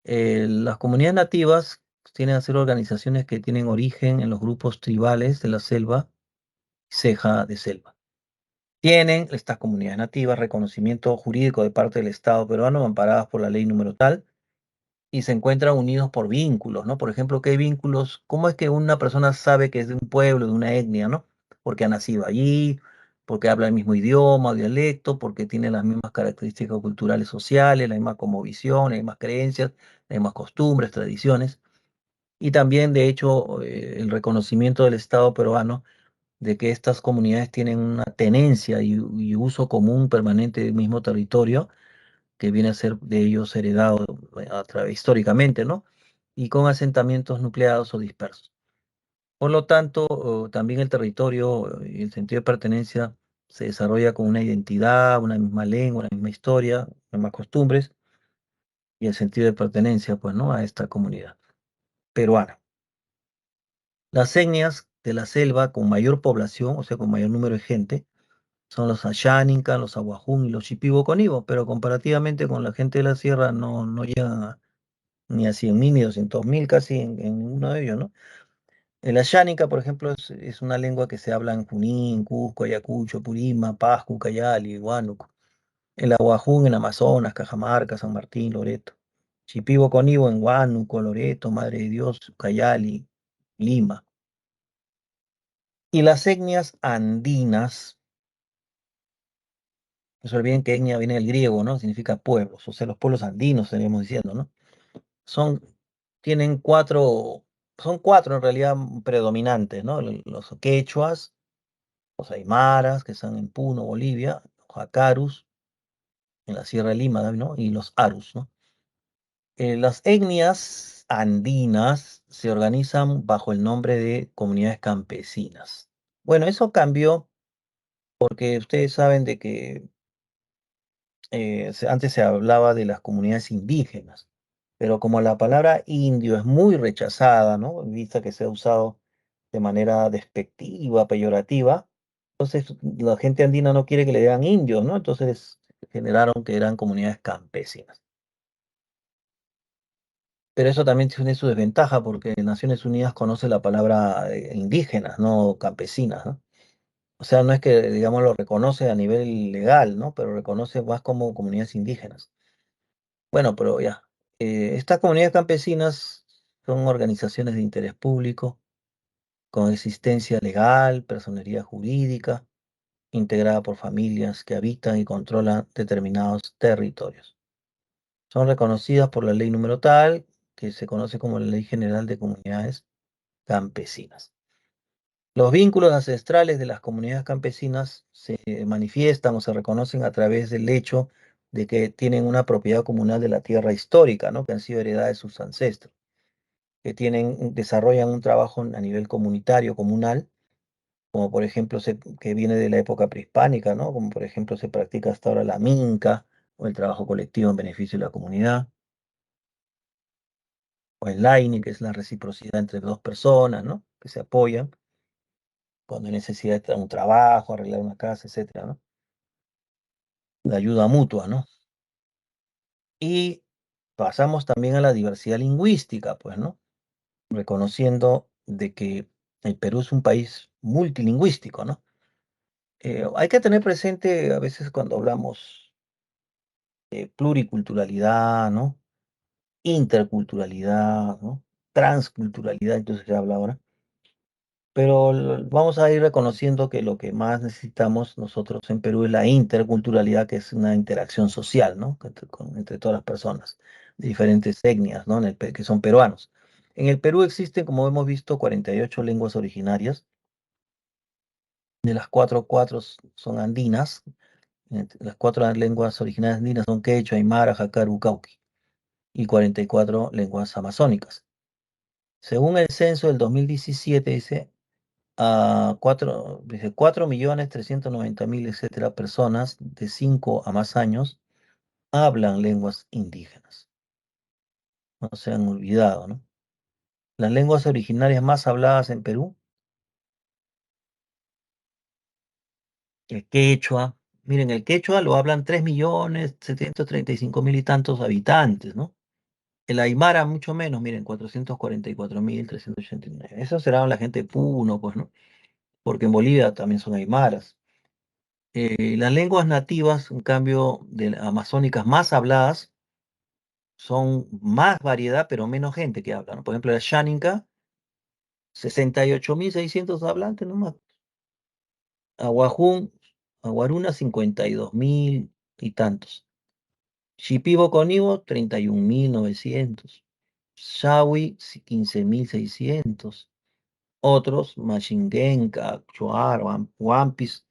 S1: Las comunidades nativas tienen que ser organizaciones que tienen origen en los grupos tribales de la selva, ceja de selva. Tienen estas comunidades nativas reconocimiento jurídico de parte del Estado peruano, amparadas por la ley número tal, y se encuentran unidos por vínculos, ¿no? Por ejemplo, ¿qué vínculos? ¿Cómo es que una persona sabe que es de un pueblo, de una etnia, ¿no? Porque ha nacido allí, porque habla el mismo idioma o dialecto, porque tiene las mismas características culturales, sociales, la misma cosmovisión, las mismas creencias, las mismas costumbres, tradiciones. Y también, de hecho, el reconocimiento del Estado peruano de que estas comunidades tienen una tenencia y uso común permanente del mismo territorio que viene a ser de ellos heredado a través históricamente, ¿no? Y con asentamientos nucleados o dispersos. Por lo tanto, también el territorio y el sentido de pertenencia se desarrolla con una identidad, una misma lengua, una misma historia, mismas costumbres y el sentido de pertenencia, pues, ¿no? A esta comunidad peruana. Las etnias de la selva con mayor población, o sea, con mayor número de gente, son los Asháninca, los Aguajún y los Shipibo-Conibo, pero comparativamente con la gente de la sierra no llegan ni a 100.000 ni 200.000 casi en uno de ellos, ¿no? El Ashánica, por ejemplo, es una lengua que se habla en Junín, Cusco, Ayacucho, Purímac, Pasco, Ucayali, Huánuco. El Aguajún en Amazonas, Cajamarca, San Martín, Loreto. Shipibo-Conibo en Huánuco, Loreto, Madre de Dios, Ucayali, Lima. Y las etnias andinas, no se olviden que etnia viene del griego, ¿no? Significa pueblos, o sea, los pueblos andinos, estaríamos diciendo, ¿no? Son, tienen son cuatro en realidad predominantes, ¿no? Los quechuas, los aymaras, que están en Puno, Bolivia, los jacarus, en la Sierra de Lima, ¿no? Y los arus, ¿no? Las etnias andinas se organizan bajo el nombre de comunidades campesinas. Bueno, eso cambió porque ustedes saben de que antes se hablaba de las comunidades indígenas, pero como la palabra indio es muy rechazada, ¿no? Vista que se ha usado de manera despectiva, peyorativa, entonces la gente andina no quiere que le digan indios, ¿no? Entonces generaron que eran comunidades campesinas. Pero eso también tiene su desventaja porque Naciones Unidas conoce la palabra indígenas, no campesinas, ¿no? O sea, no es que, digamos, lo reconoce a nivel legal, ¿no? Pero reconoce más como comunidades indígenas. Bueno, pero ya. Estas comunidades campesinas son organizaciones de interés público, con existencia legal, personería jurídica, integrada por familias que habitan y controlan determinados territorios. Son reconocidas por la ley número tal, que se conoce como la Ley General de Comunidades Campesinas. Los vínculos ancestrales de las comunidades campesinas se manifiestan o se reconocen a través del hecho de que tienen una propiedad comunal de la tierra histórica, ¿no? Que han sido heredadas de sus ancestros, que desarrollan un trabajo a nivel comunitario, comunal, como por ejemplo que viene de la época prehispánica, ¿no? Como por ejemplo se practica hasta ahora la minca o el trabajo colectivo en beneficio de la comunidad, o el laini, que es la reciprocidad entre dos personas, ¿no? Que se apoyan cuando hay necesidad de un trabajo, arreglar una casa, etcétera, ¿no? La ayuda mutua, ¿no? Y pasamos también a la diversidad lingüística, pues, ¿no? Reconociendo de que el Perú es un país multilingüístico, ¿no? Hay que tener presente a veces cuando hablamos de pluriculturalidad, ¿no? Interculturalidad, ¿no? Transculturalidad, entonces se habla ahora. Pero vamos a ir reconociendo que lo que más necesitamos nosotros en Perú es la interculturalidad, que es una interacción social, ¿no? Entre todas las personas de diferentes etnias, ¿no? Que son peruanos. En el Perú existen, como hemos visto, 48 lenguas originarias, de las cuatro son andinas. Las cuatro lenguas originarias andinas son quechua, aymara, jácaro, cauqui, y 44 lenguas amazónicas. Según el censo del 2017, dice, dice 4.390.000, etcétera, personas de 5 a más años hablan lenguas indígenas. No se han olvidado, ¿no? Las lenguas originarias más habladas en Perú, el quechua. Miren, el quechua lo hablan 3.735.000 y tantos habitantes, ¿no? El aymara mucho menos, miren, 444.389. Esos serán la gente de Puno, pues, ¿no? Porque en Bolivia también son aymaras. Las lenguas nativas, en cambio, amazónicas más habladas, son más variedad, pero menos gente que habla, ¿no? Por ejemplo, la Xáninca, 68.600 hablantes nomás. Aguajún, Aguaruna, 52.000 y tantos. Shipibo Conibo, 31.900. Shawi, 15.600. Otros, Machingenca, Choar, Wampis,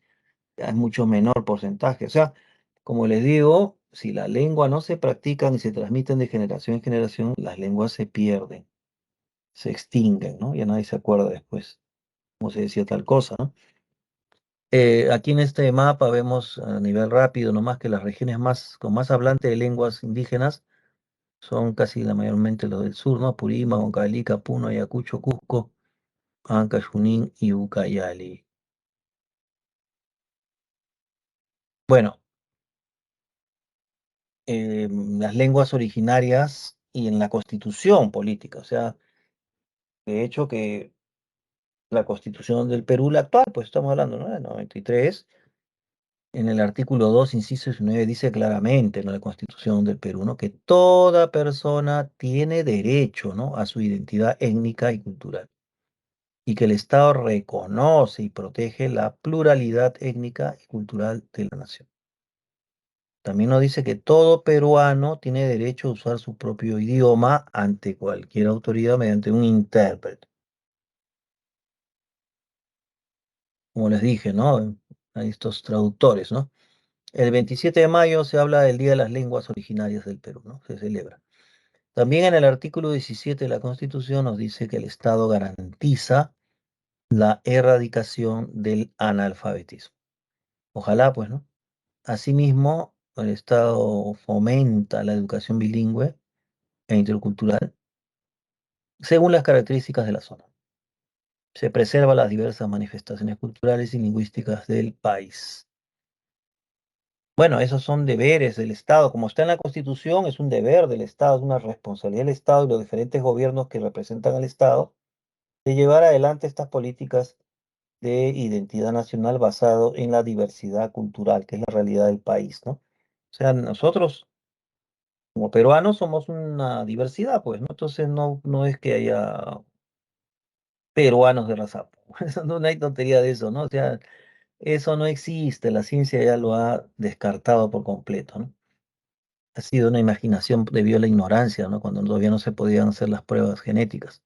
S1: es mucho menor porcentaje. O sea, como les digo, si la lengua no se practican y se transmiten de generación en generación, las lenguas se pierden, se extinguen, ¿no? Ya nadie se acuerda después cómo se decía tal cosa, ¿no? Aquí en este mapa vemos a nivel rápido nomás que las regiones con más hablantes de lenguas indígenas son casi la mayormente los del sur, ¿no? Purímac, Huancavelica, Puno, Ayacucho, Cusco, Ancash, Junín y Ucayali. Bueno, las lenguas originarias y en la constitución política, o sea, de hecho que la constitución del Perú, la actual, pues estamos hablando, ¿no? De 93, en el artículo 2, inciso 19, dice claramente, ¿no? La constitución del Perú, ¿no? Que toda persona tiene derecho, ¿no? A su identidad étnica y cultural, y que el Estado reconoce y protege la pluralidad étnica y cultural de la nación. También nos dice que todo peruano tiene derecho a usar su propio idioma ante cualquier autoridad mediante un intérprete. Como les dije, ¿no? Hay estos traductores, ¿no? El 27 de mayo se habla del Día de las Lenguas Originarias del Perú, ¿no? Se celebra. También en el artículo 17 de la Constitución nos dice que el Estado garantiza la erradicación del analfabetismo. Ojalá, pues, ¿no? Asimismo, el Estado fomenta la educación bilingüe e intercultural según las características de la zona. Se preservan las diversas manifestaciones culturales y lingüísticas del país. Bueno, esos son deberes del Estado. Como está en la Constitución, es un deber del Estado, es una responsabilidad del Estado y los diferentes gobiernos que representan al Estado de llevar adelante estas políticas de identidad nacional basado en la diversidad cultural, que es la realidad del país, ¿no? O sea, nosotros como peruanos somos una diversidad, pues, ¿no? Entonces no es que haya peruanos de raza. Eso no hay tontería de eso, ¿no? O sea, eso no existe, la ciencia ya lo ha descartado por completo, ¿no? Ha sido una imaginación debido a la ignorancia, ¿no? Cuando todavía no se podían hacer las pruebas genéticas.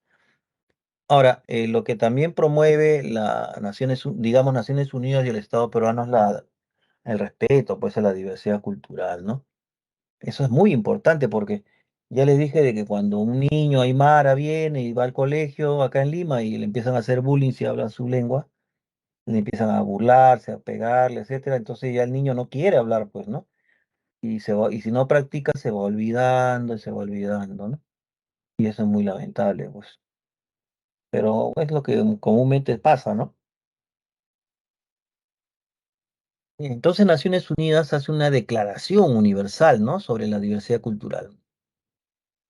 S1: Ahora, lo que también promueve la digamos, Naciones Unidas y el Estado peruano es el respeto, pues, a la diversidad cultural, ¿no? Eso es muy importante porque ya les dije de que cuando un niño aymara viene y va al colegio acá en Lima y le empiezan a hacer bullying si habla su lengua, le empiezan a burlarse, a pegarle, etcétera, entonces ya el niño no quiere hablar, pues, ¿no? Y si no practica se va olvidando y se va olvidando, ¿no? Y eso es muy lamentable, pues. Pero es lo que comúnmente pasa, ¿no? Entonces Naciones Unidas hace una declaración universal, ¿no? Sobre la diversidad cultural,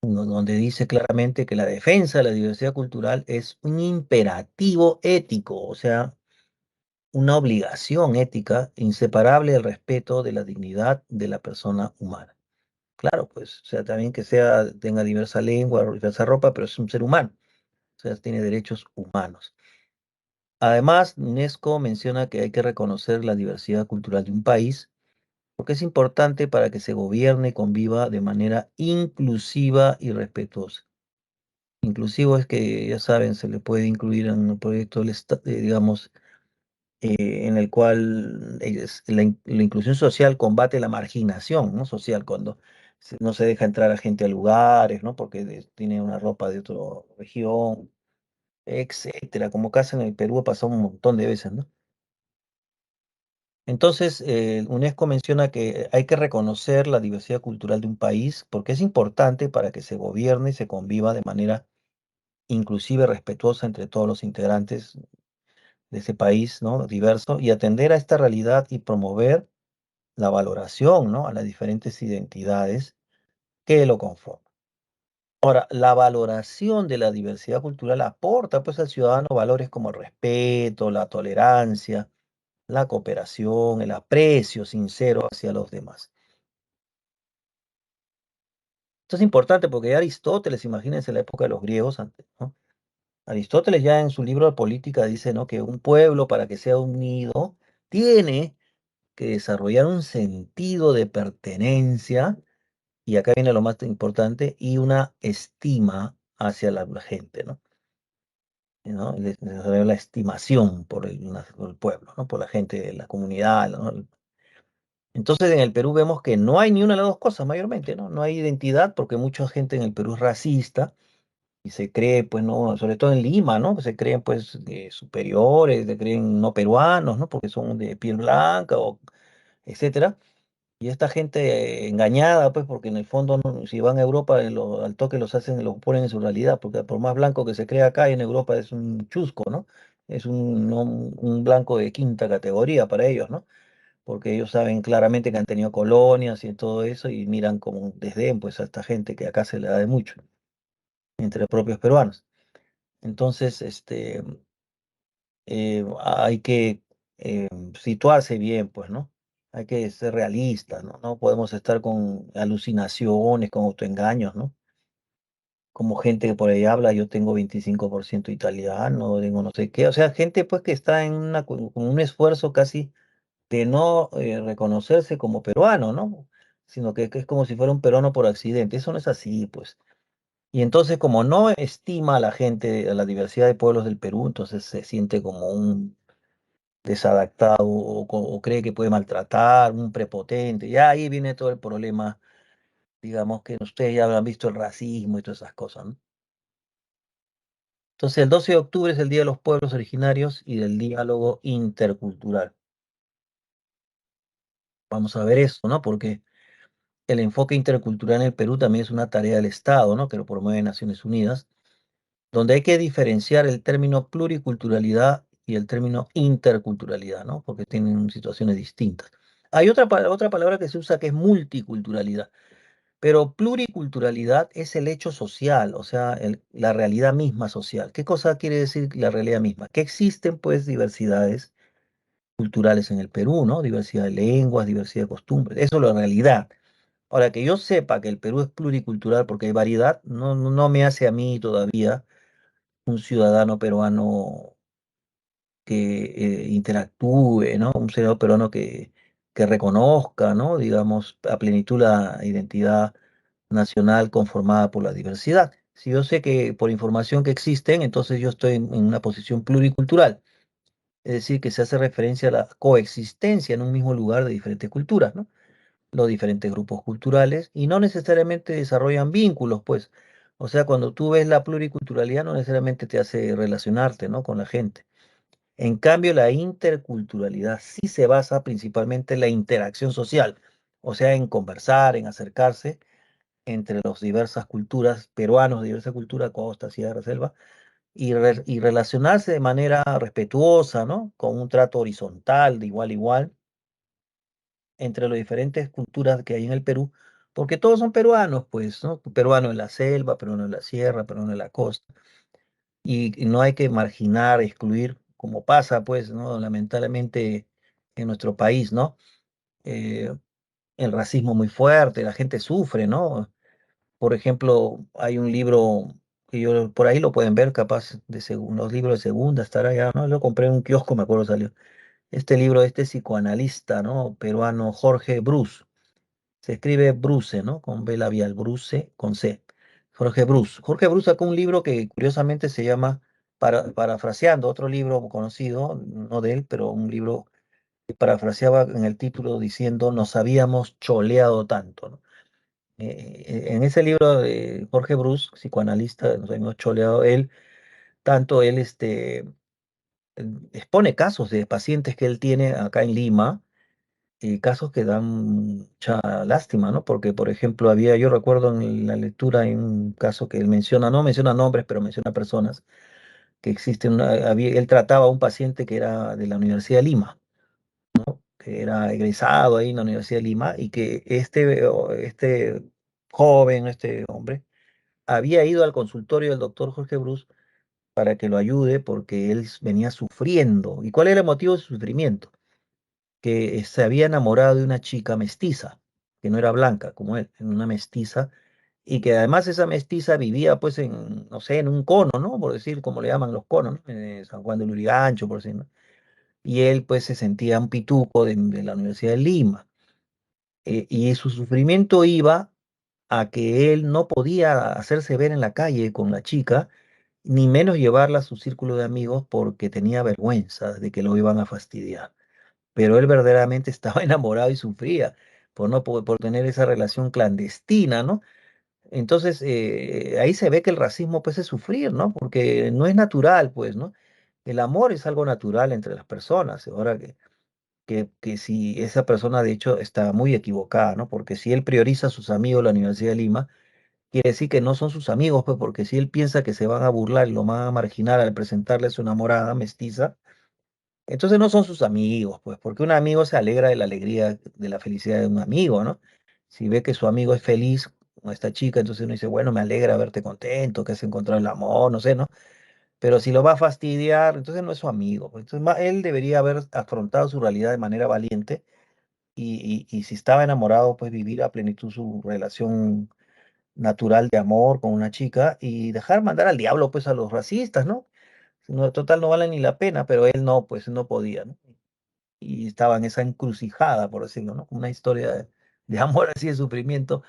S1: donde dice claramente que la defensa de la diversidad cultural es un imperativo ético, o sea, una obligación ética inseparable del respeto de la dignidad de la persona humana. Claro, pues, o sea, también que tenga diversa lengua, diversa ropa, pero es un ser humano, o sea, tiene derechos humanos. Además, UNESCO menciona que hay que reconocer la diversidad cultural de un país porque es importante para que se gobierne y conviva de manera inclusiva y respetuosa. Inclusivo es que, ya saben, se le puede incluir en un proyecto digamos, en el cual la inclusión social combate la marginación, ¿no? Social, cuando no se deja entrar a gente a lugares, ¿no? Porque tiene una ropa de otra región, etcétera. Como acá en el Perú ha pasado un montón de veces, ¿no? Entonces, UNESCO menciona que hay que reconocer la diversidad cultural de un país porque es importante para que se gobierne y se conviva de manera inclusiva y respetuosa entre todos los integrantes de ese país, ¿no? Diverso, y atender a esta realidad y promover la valoración, ¿no? A las diferentes identidades que lo conforman. Ahora, la valoración de la diversidad cultural aporta, pues, al ciudadano valores como el respeto, la tolerancia, la cooperación, el aprecio sincero hacia los demás. Esto es importante porque Aristóteles, imagínense la época de los griegos antes, ¿no? Aristóteles ya en su libro de política dice, ¿no? Que un pueblo para que sea unido tiene que desarrollar un sentido de pertenencia, y acá viene lo más importante, y una estima hacia la gente, ¿no? ¿No? Desarrollar la estimación por el pueblo, ¿no? Por la gente de la comunidad, ¿no? Entonces en el Perú vemos que no hay ni una de las dos cosas mayormente, ¿no? No hay identidad porque mucha gente en el Perú es racista y se cree, pues, ¿no? Sobre todo en Lima, ¿no? Se creen, pues, superiores, se creen no peruanos, ¿no? Porque son de piel blanca o etcétera. Y esta gente engañada, pues, porque en el fondo, si van a Europa, al toque los hacen, los ponen en su realidad, porque por más blanco que se crea acá, en Europa es un chusco, ¿no? Es un blanco de quinta categoría para ellos, ¿no? Porque ellos saben claramente que han tenido colonias y todo eso, y miran como un desdén, pues, a esta gente que acá se le da de mucho, entre los propios peruanos. Entonces, hay que situarse bien, pues, ¿no? Hay que ser realistas, ¿no? No podemos estar con alucinaciones, con autoengaños, ¿no? Como gente que por ahí habla, yo tengo 25% italiano, tengo no sé qué, o sea, gente pues que está en con un esfuerzo casi de no reconocerse como peruano, ¿no? Sino que es como si fuera un peruano por accidente. Eso no es así, pues. Y entonces, como no estima a la gente, a la diversidad de pueblos del Perú, entonces se siente como un desadaptado o cree que puede maltratar, un prepotente. Ya ahí viene todo el problema, digamos que ustedes ya habrán visto el racismo y todas esas cosas, ¿no? Entonces, el 12 de octubre es el Día de los Pueblos Originarios y del Diálogo Intercultural. Vamos a ver eso, ¿no? Porque el enfoque intercultural en el Perú también es una tarea del Estado, ¿no? Que lo promueve Naciones Unidas, donde hay que diferenciar el término pluriculturalidad y el término interculturalidad, ¿no? Porque tienen situaciones distintas. Hay otra palabra que se usa que es multiculturalidad, pero pluriculturalidad es el hecho social, o sea, la realidad misma social. ¿Qué cosa quiere decir la realidad misma? Que existen pues diversidades culturales en el Perú, ¿no? Diversidad de lenguas, diversidad de costumbres. Eso es la realidad. Ahora, que yo sepa que el Perú es pluricultural porque hay variedad, no me hace a mí todavía un ciudadano peruano que interactúe, ¿no? Un ciudadano peruano que reconozca, ¿no? Digamos, a plenitud la identidad nacional conformada por la diversidad. Si yo sé que por información que existen, entonces yo estoy en una posición pluricultural, es decir, que se hace referencia a la coexistencia en un mismo lugar de diferentes culturas, ¿no? Los diferentes grupos culturales y no necesariamente desarrollan vínculos, pues. O sea, cuando tú ves la pluriculturalidad, no necesariamente te hace relacionarte, ¿no? Con la gente. En cambio, la interculturalidad sí se basa principalmente en la interacción social, o sea, en conversar, en acercarse entre las diversas culturas, peruanos de diversa cultura, costa, sierra, selva, y relacionarse de manera respetuosa, ¿no? Con un trato horizontal, de igual a igual, entre las diferentes culturas que hay en el Perú, porque todos son peruanos, pues, ¿no? Peruano en la selva, peruano en la sierra, peruano en la costa, y no hay que marginar, excluir, como pasa, pues, ¿no? Lamentablemente en nuestro país, ¿no? Eh, el racismo muy fuerte, la gente sufre, ¿no? Por ejemplo, hay un libro que yo por ahí lo pueden ver, capaz de los libros de segunda, estará ya, ¿no? Lo compré en un kiosco, me acuerdo salió. Este libro de este psicoanalista, ¿no? Peruano, Jorge Bruce. Se escribe Bruce, ¿no? Con B labial, Bruce, con C. Jorge Bruce. Jorge Bruce sacó un libro que curiosamente se llama, parafraseando otro libro conocido, no de él, pero un libro que parafraseaba en el título diciendo nos habíamos choleado tanto, ¿no? En ese libro de Jorge Bruce, psicoanalista, nos habíamos choleado, él, tanto él expone casos de pacientes que él tiene acá en Lima, y casos que dan mucha lástima, ¿no? Porque, por ejemplo, yo recuerdo en la lectura, en un caso que él menciona, no menciona nombres, pero menciona personas, que él trataba a un paciente que era de la Universidad de Lima, que era egresado ahí en la Universidad de Lima, y que este joven, este hombre, había ido al consultorio del doctor Jorge Bruce para que lo ayude porque él venía sufriendo. ¿Y cuál era el motivo de su sufrimiento? Que se había enamorado de una chica mestiza, que no era blanca como él, en una mestiza, y que además esa mestiza vivía pues en, no sé, en un cono, ¿no? Por decir, como le llaman los conos, ¿no? En San Juan de Lurigancho, por decir, ¿no? Y él pues se sentía un pituco de la Universidad de Lima, y su sufrimiento iba a que él no podía hacerse ver en la calle con la chica, ni menos llevarla a su círculo de amigos porque tenía vergüenza de que lo iban a fastidiar, pero él verdaderamente estaba enamorado y sufría por tener esa relación clandestina, ¿no? Entonces, ahí se ve que el racismo pues es sufrir, ¿no? Porque no es natural, pues, ¿no? El amor es algo natural entre las personas. Ahora que si esa persona de hecho está muy equivocada, ¿no? Porque si él prioriza a sus amigos de la Universidad de Lima, quiere decir que no son sus amigos, pues, porque si él piensa que se van a burlar y lo van a marginar al presentarle a su enamorada mestiza, entonces no son sus amigos, pues, porque un amigo se alegra de la alegría, de la felicidad de un amigo, ¿no? Si ve que su amigo es feliz con esta chica, entonces uno dice, bueno, me alegra verte contento, que has encontrado el amor, no sé, ¿no? Pero si lo va a fastidiar, entonces no es su amigo, pues. Entonces él debería haber afrontado su realidad de manera valiente y si estaba enamorado, pues vivir a plenitud su relación natural de amor con una chica y dejar mandar al diablo, pues, a los racistas, ¿no? No, total, no vale ni la pena, pero él no, pues no podía, ¿no? Y estaba en esa encrucijada, por decirlo, ¿no? Una historia de amor así, de sufrimiento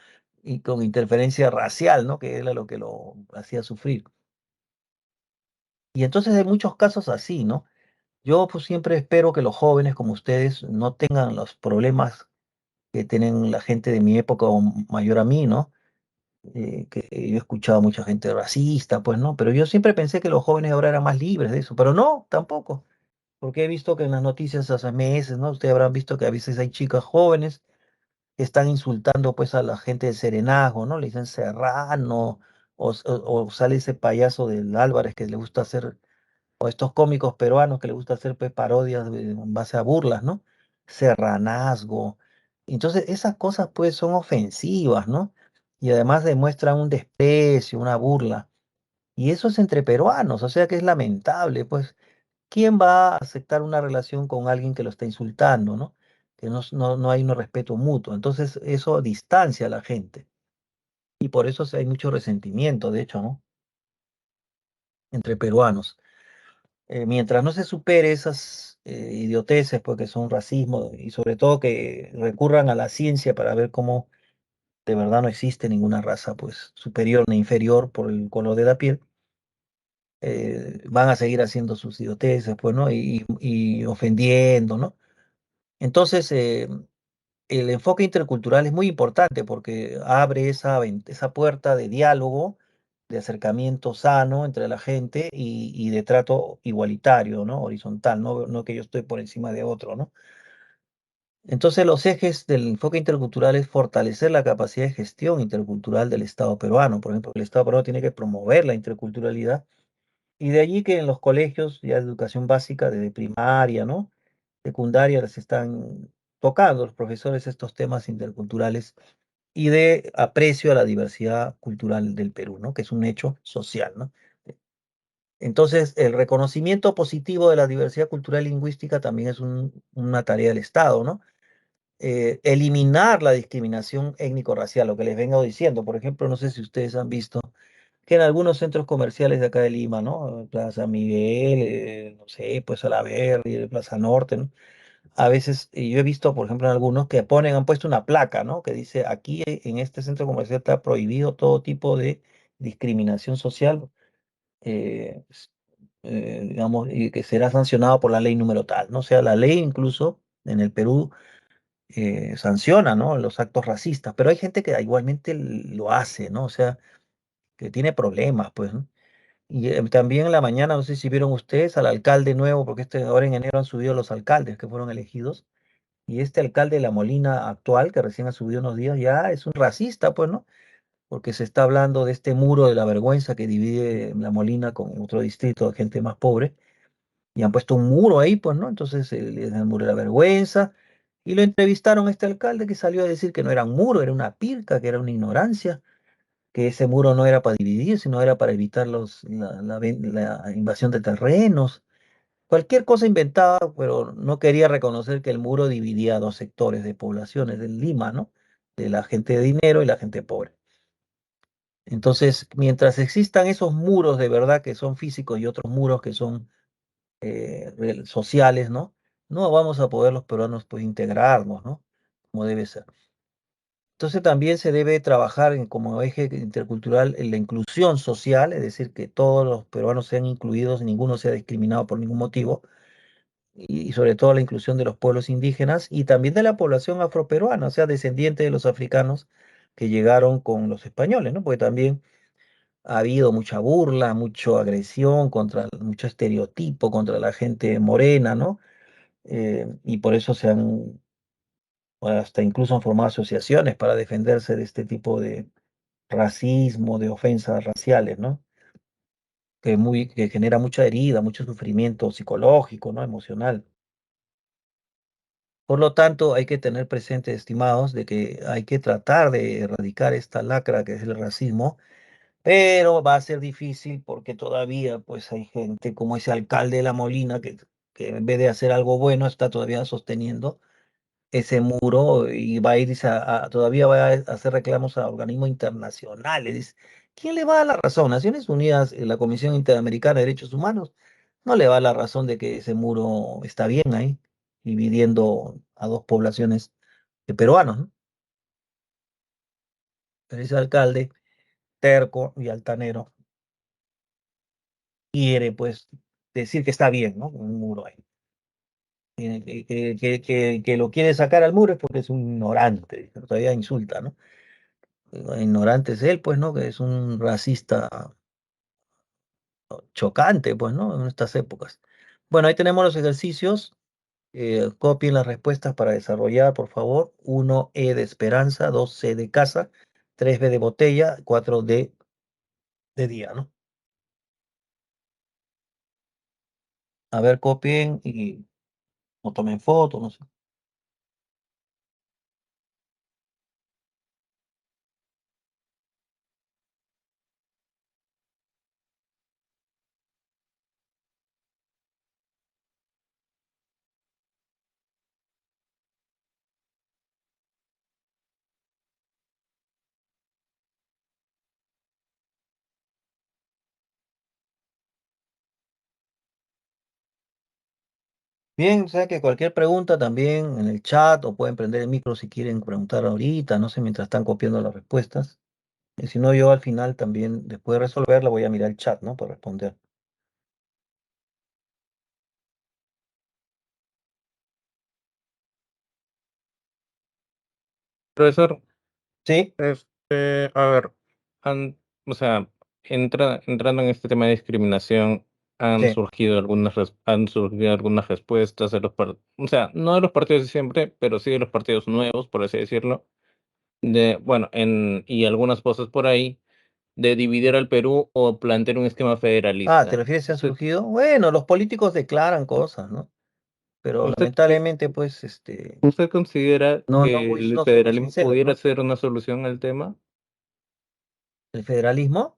S1: y con interferencia racial, ¿no? Que era lo que lo hacía sufrir. Y entonces hay muchos casos así, ¿no? Yo pues siempre espero que los jóvenes como ustedes no tengan los problemas que tienen la gente de mi época o mayor a mí, ¿no? Que yo he escuchado a mucha gente racista, pues, ¿no? Pero yo siempre pensé que los jóvenes ahora eran más libres de eso, pero no, tampoco. Porque he visto que en las noticias hace meses, ¿no? Ustedes habrán visto que a veces hay chicas jóvenes que están insultando pues a la gente de Serenazgo, ¿no? Le dicen serrano, o sale ese payaso del Álvarez que le gusta hacer, o estos cómicos peruanos que le gusta hacer pues parodias en base a burlas, ¿no? serranazgo. Entonces, esas cosas pues son ofensivas, ¿no? Y además demuestran un desprecio, una burla. Y eso es entre peruanos, o sea que es lamentable, pues, ¿quién va a aceptar una relación con alguien que lo está insultando, ¿no? Que no hay un respeto mutuo. Entonces, eso distancia a la gente. Y por eso hay mucho resentimiento, de hecho, ¿no? Entre peruanos. Mientras no se supere esas idioteces, porque son racismo, y sobre todo que recurran a la ciencia para ver cómo de verdad no existe ninguna raza, pues, superior ni inferior por el color de la piel, van a seguir haciendo sus idioteces, pues, ¿no? Y ofendiendo, ¿no? Entonces, el enfoque intercultural es muy importante porque abre esa puerta de diálogo, de acercamiento sano entre la gente y de trato igualitario, ¿no? Horizontal, no que yo estoy por encima de otro, ¿no? Entonces, los ejes del enfoque intercultural es fortalecer la capacidad de gestión intercultural del Estado peruano. Por ejemplo, el Estado peruano tiene que promover la interculturalidad y de allí que en los colegios ya de educación básica, desde primaria, ¿no? Secundaria, les están tocando los profesores estos temas interculturales y de aprecio a la diversidad cultural del Perú, ¿no? Que es un hecho social, ¿no? Entonces, el reconocimiento positivo de la diversidad cultural y lingüística también es una tarea del Estado, ¿no? Eliminar la discriminación étnico-racial, lo que les vengo diciendo. Por ejemplo, no sé si ustedes han visto que en algunos centros comerciales de acá de Lima, ¿no? Plaza Miguel, no sé, pues Salaberry, Plaza Norte, ¿no? A veces, y yo he visto, por ejemplo, en algunos que han puesto una placa, ¿no? Que dice, aquí en este centro comercial está prohibido todo tipo de discriminación social, eh, s- digamos, y que será sancionado por la ley número tal, ¿no? O sea, la ley incluso en el Perú sanciona, ¿no? Los actos racistas, pero hay gente que igualmente lo hace, ¿no? O sea, que tiene problemas, pues, ¿no? Y también en la mañana, no sé si vieron ustedes al alcalde nuevo, porque ahora en enero han subido los alcaldes que fueron elegidos, y este alcalde de La Molina actual, que recién ha subido unos días, ya es un racista, pues, ¿no? Porque se está hablando de este muro de la vergüenza que divide La Molina con otro distrito de gente más pobre, y han puesto un muro ahí, pues, ¿no? Entonces, el muro de la vergüenza, y lo entrevistaron a este alcalde que salió a decir que no era un muro, era una pirca, que era una ignorancia, que ese muro no era para dividir, sino era para evitar la invasión de terrenos. Cualquier cosa inventada, pero no quería reconocer que el muro dividía dos sectores de poblaciones de Lima, ¿no? De la gente de dinero y la gente pobre. Entonces, mientras existan esos muros de verdad que son físicos y otros muros que son sociales, ¿no? No vamos a poder los peruanos pues integrarnos, ¿no? Como debe ser. Entonces también se debe trabajar como eje intercultural en la inclusión social, es decir, que todos los peruanos sean incluidos, ninguno sea discriminado por ningún motivo, y sobre todo la inclusión de los pueblos indígenas y también de la población afroperuana, o sea, descendiente de los africanos que llegaron con los españoles, ¿no? Porque también ha habido mucha burla, mucha agresión mucho estereotipo contra la gente morena, ¿no? Y por eso hasta incluso han formado asociaciones para defenderse de este tipo de racismo, de ofensas raciales, ¿no? Que genera mucha herida, mucho sufrimiento psicológico, ¿no? Emocional. Por lo tanto, hay que tener presente, estimados, de que hay que tratar de erradicar esta lacra que es el racismo, pero va a ser difícil porque todavía pues hay gente como ese alcalde de La Molina que en vez de hacer algo bueno está todavía sosteniendo ese muro y va a ir todavía va a hacer reclamos a organismos internacionales. ¿Quién le va a dar la razón? Naciones Unidas, la Comisión Interamericana de Derechos Humanos, no le va a dar la razón de que ese muro está bien ahí, dividiendo a dos poblaciones de peruanos, ¿no? Pero ese alcalde, terco y altanero, quiere pues decir que está bien, ¿no? Un muro ahí. Que lo quiere sacar al muro es porque es un ignorante, todavía insulta, ¿no? Ignorante es él, pues, ¿no? Que es un racista chocante, pues, ¿no? En estas épocas. Bueno, ahí tenemos los ejercicios. Copien las respuestas para desarrollar, por favor. 1 E de esperanza, 2 C de casa, 3 B de botella, 4 D de día, ¿no? A ver, copien y o tomen fotos, no sé. Bien, o sea que cualquier pregunta también en el chat o pueden prender el micro si quieren preguntar ahorita, no sé, mientras están copiando las respuestas. Y si no, yo al final también, después de resolverla, voy a mirar el chat, ¿no? Para responder.
S2: Profesor,
S1: Sí,
S2: a ver, o sea, entrando en este tema de discriminación,
S1: sí.
S2: han surgido algunas respuestas de o sea, no de los partidos de siempre, pero sí de los partidos nuevos, por así decirlo, bueno, y algunas voces por ahí, de dividir al Perú o plantear un esquema
S1: Ah, ¿te
S2: federalista.
S1: refieres si han surgido? Bueno, los políticos declaran cosas, ¿no? Pero
S2: ¿Usted, qué-
S1: lamentablemente, pues,
S2: usted considera que el
S1: no son muy
S2: federalismo
S1: sinceros,
S2: pudiera
S1: ¿no?
S2: ser una solución al tema?
S1: El federalismo,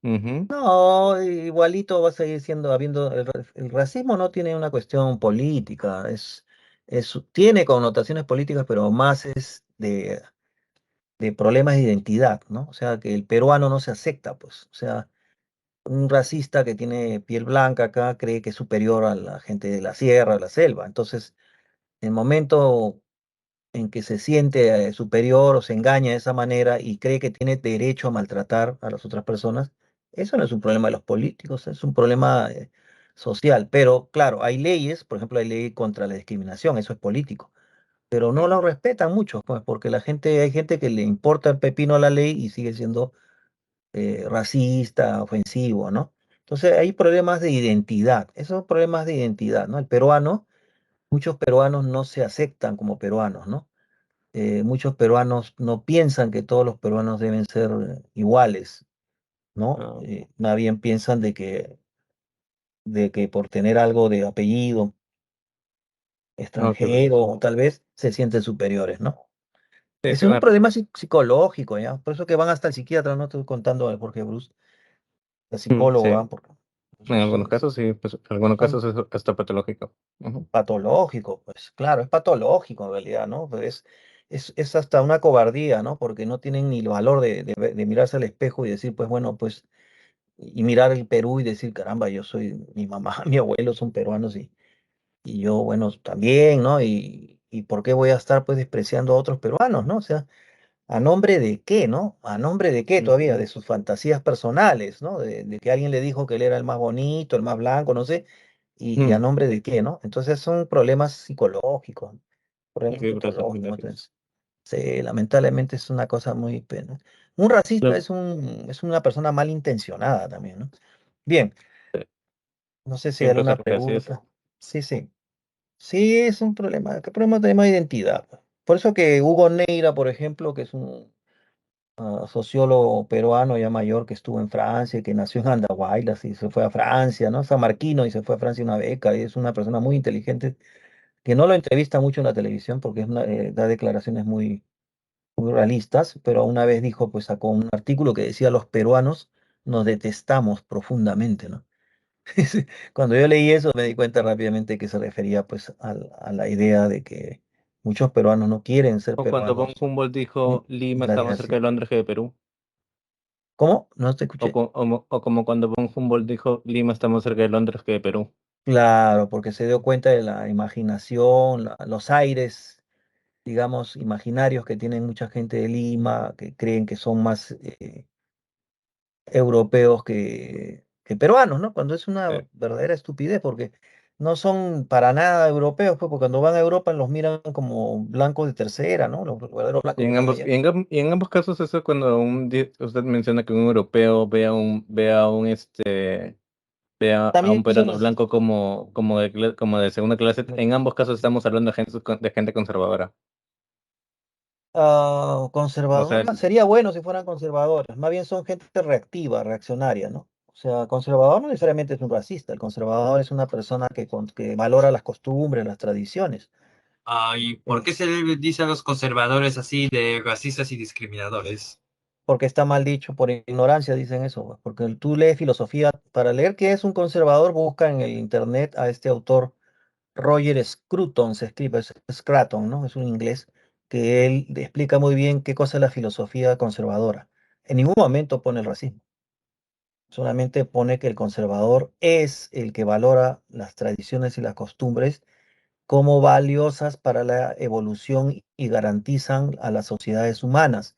S2: Ujú.
S1: no, igualito va a seguir siendo, habiendo, el racismo no tiene una cuestión política, tiene connotaciones políticas, pero más es de problemas de identidad, ¿no? O sea, que el peruano no se acepta, pues, o sea, un racista que tiene piel blanca acá cree que es superior a la gente de la sierra, de la selva, entonces, en el momento en que se siente superior o se engaña de esa manera y cree que tiene derecho a maltratar a las otras personas, eso no es un problema de los políticos, es un problema social. Pero claro, hay leyes, por ejemplo, hay ley contra la discriminación, eso es político, pero no lo respetan mucho, pues, porque hay gente que le importa el pepino a la ley y sigue siendo racista, ofensivo, ¿no? Entonces hay problemas de identidad, esos problemas de identidad, ¿no? El peruano, muchos peruanos no se aceptan como peruanos, ¿no? Muchos peruanos no piensan que todos los peruanos deben ser iguales, ¿no?
S2: Ah,
S1: Más bien piensan de que por tener algo de apellido
S2: ok,
S1: extranjero, tal vez se sienten superiores, ¿no?
S2: sí,
S1: Ese es un
S2: tiene razón.
S1: problema psicológico, ¿ya? Por eso que van hasta el psiquiatra, no estoy contando de Jorge Bruce, el
S2: Sí,
S1: psicólogo, ¿va? Porque
S2: en algunos casos sí, pues, en algunos
S1: son
S2: casos es hasta patológico. Ujú.
S1: patológicos, pues claro, es patológico en realidad, ¿no? Pero es hasta una cobardía, ¿no? Porque no tienen ni el valor de mirarse al espejo y decir, pues bueno, pues y mirar el Perú y decir, caramba, yo soy, mi mamá, mi abuelo son peruanos y yo, bueno, también, ¿no? Y ¿por qué voy a estar pues despreciando a otros peruanos, ¿no? O sea, ¿a nombre de qué, no? ¿A nombre de qué todavía?
S2: Ujú.
S1: De sus fantasías personales, ¿no? De que alguien le dijo que él era el más bonito, el más blanco, no sé, y a
S2: Mm.
S1: nombre de qué, ¿no? Entonces son problemas psicológicos, problemas
S2: Fibras
S1: patológicos.
S2: secundarias.
S1: Entonces, sí, lamentablemente es una cosa muy pena. Un racista
S2: Lo-
S1: es una persona malintencionada también, ¿no? Bien, no sé si hay
S2: Siempre
S1: alguna
S2: ser que así es.
S1: pregunta. Sí, sí. Sí, es un problema. ¿Qué problema tenemos de identidad? Por eso que Hugo Neira, por ejemplo, que es un sociólogo peruano ya mayor que estuvo en Francia, que nació en Andahuaylas y se fue a Francia, ¿no? Samarquino y se fue a Francia una beca, y es una persona muy inteligente, que no lo entrevista mucho en la televisión porque da declaraciones muy realistas, pero una vez dijo, pues sacó un artículo que decía los peruanos nos detestamos profundamente, ¿no? Sí, cuando yo leí eso me di cuenta rápidamente que se refería pues a la idea de que muchos peruanos no quieren ser
S2: O cuando Von
S1: peruanos,
S2: Humboldt
S1: ¿no?
S2: dijo
S1: Y
S2: Lima
S1: la
S2: está más cerca
S1: diversidad.
S2: de Londres que de Perú.
S1: ¿Cómo? No te escuché.
S2: O como cuando Von Humboldt dijo Lima está más cerca de Londres que de Perú.
S1: Claro, porque se dio cuenta de la imaginación, los aires, digamos, imaginarios que tienen mucha gente de Lima, que creen que son más europeos que peruanos, ¿no? Cuando es una
S2: Eh,
S1: verdadera estupidez, porque no son para nada europeos, pues, porque cuando van a Europa los miran como blancos de tercera, ¿no? Los verdaderos
S2: Y
S1: blancos que
S2: en
S1: están
S2: ambos,
S1: allá.
S2: y en ambos casos eso cuando usted menciona que un europeo ve a
S1: También
S2: un
S1: son
S2: peruano blanco como de segunda clase, en ambos casos estamos hablando de gente conservadora. O sea,
S1: conservadora. Sería bueno si fueran conservadores, más bien son gente reactiva, reaccionaria, ¿no? O sea, conservador no necesariamente es un racista, el conservador es una persona que valora las costumbres, las tradiciones.
S3: ¿Y por
S1: Eh,
S3: qué se le dice a los conservadores así de racistas y discriminadores?
S1: Porque está mal dicho, por ignorancia dicen eso, pues, porque tú lees filosofía, para leer qué es un conservador, busca en el internet a este autor, Roger Scruton, se escribe, es Scruton, ¿no? Es un inglés, que él explica muy bien qué cosa es la filosofía conservadora. En ningún momento pone el racismo, solamente pone que el conservador es el que valora las tradiciones y las costumbres como valiosas para la evolución y garantizan a las sociedades humanas.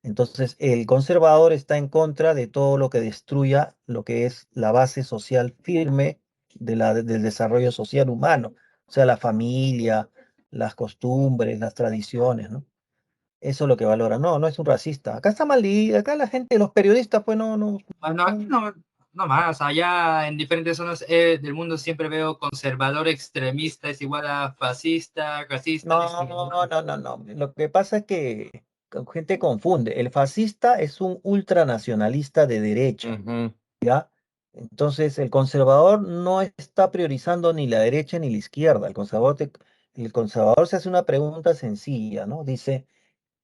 S1: Entonces, el conservador está en contra de todo lo que destruya lo que es la base social firme del desarrollo social humano, o sea, la familia, las costumbres, las tradiciones, ¿no? Eso es lo que valora. No, no es un racista. Acá está mal leído, acá la gente, los periodistas, pues
S3: Bueno, aquí no más. Allá en diferentes zonas del mundo siempre veo conservador extremista es igual a fascista, racista,
S1: no, no, no, no. Lo que pasa es que gente confunde. El fascista es un ultranacionalista de derecha.
S2: Ujú.
S1: ¿Ya? Entonces, el conservador no está priorizando ni la derecha ni la izquierda. El conservador se hace una pregunta sencilla, ¿no? Dice,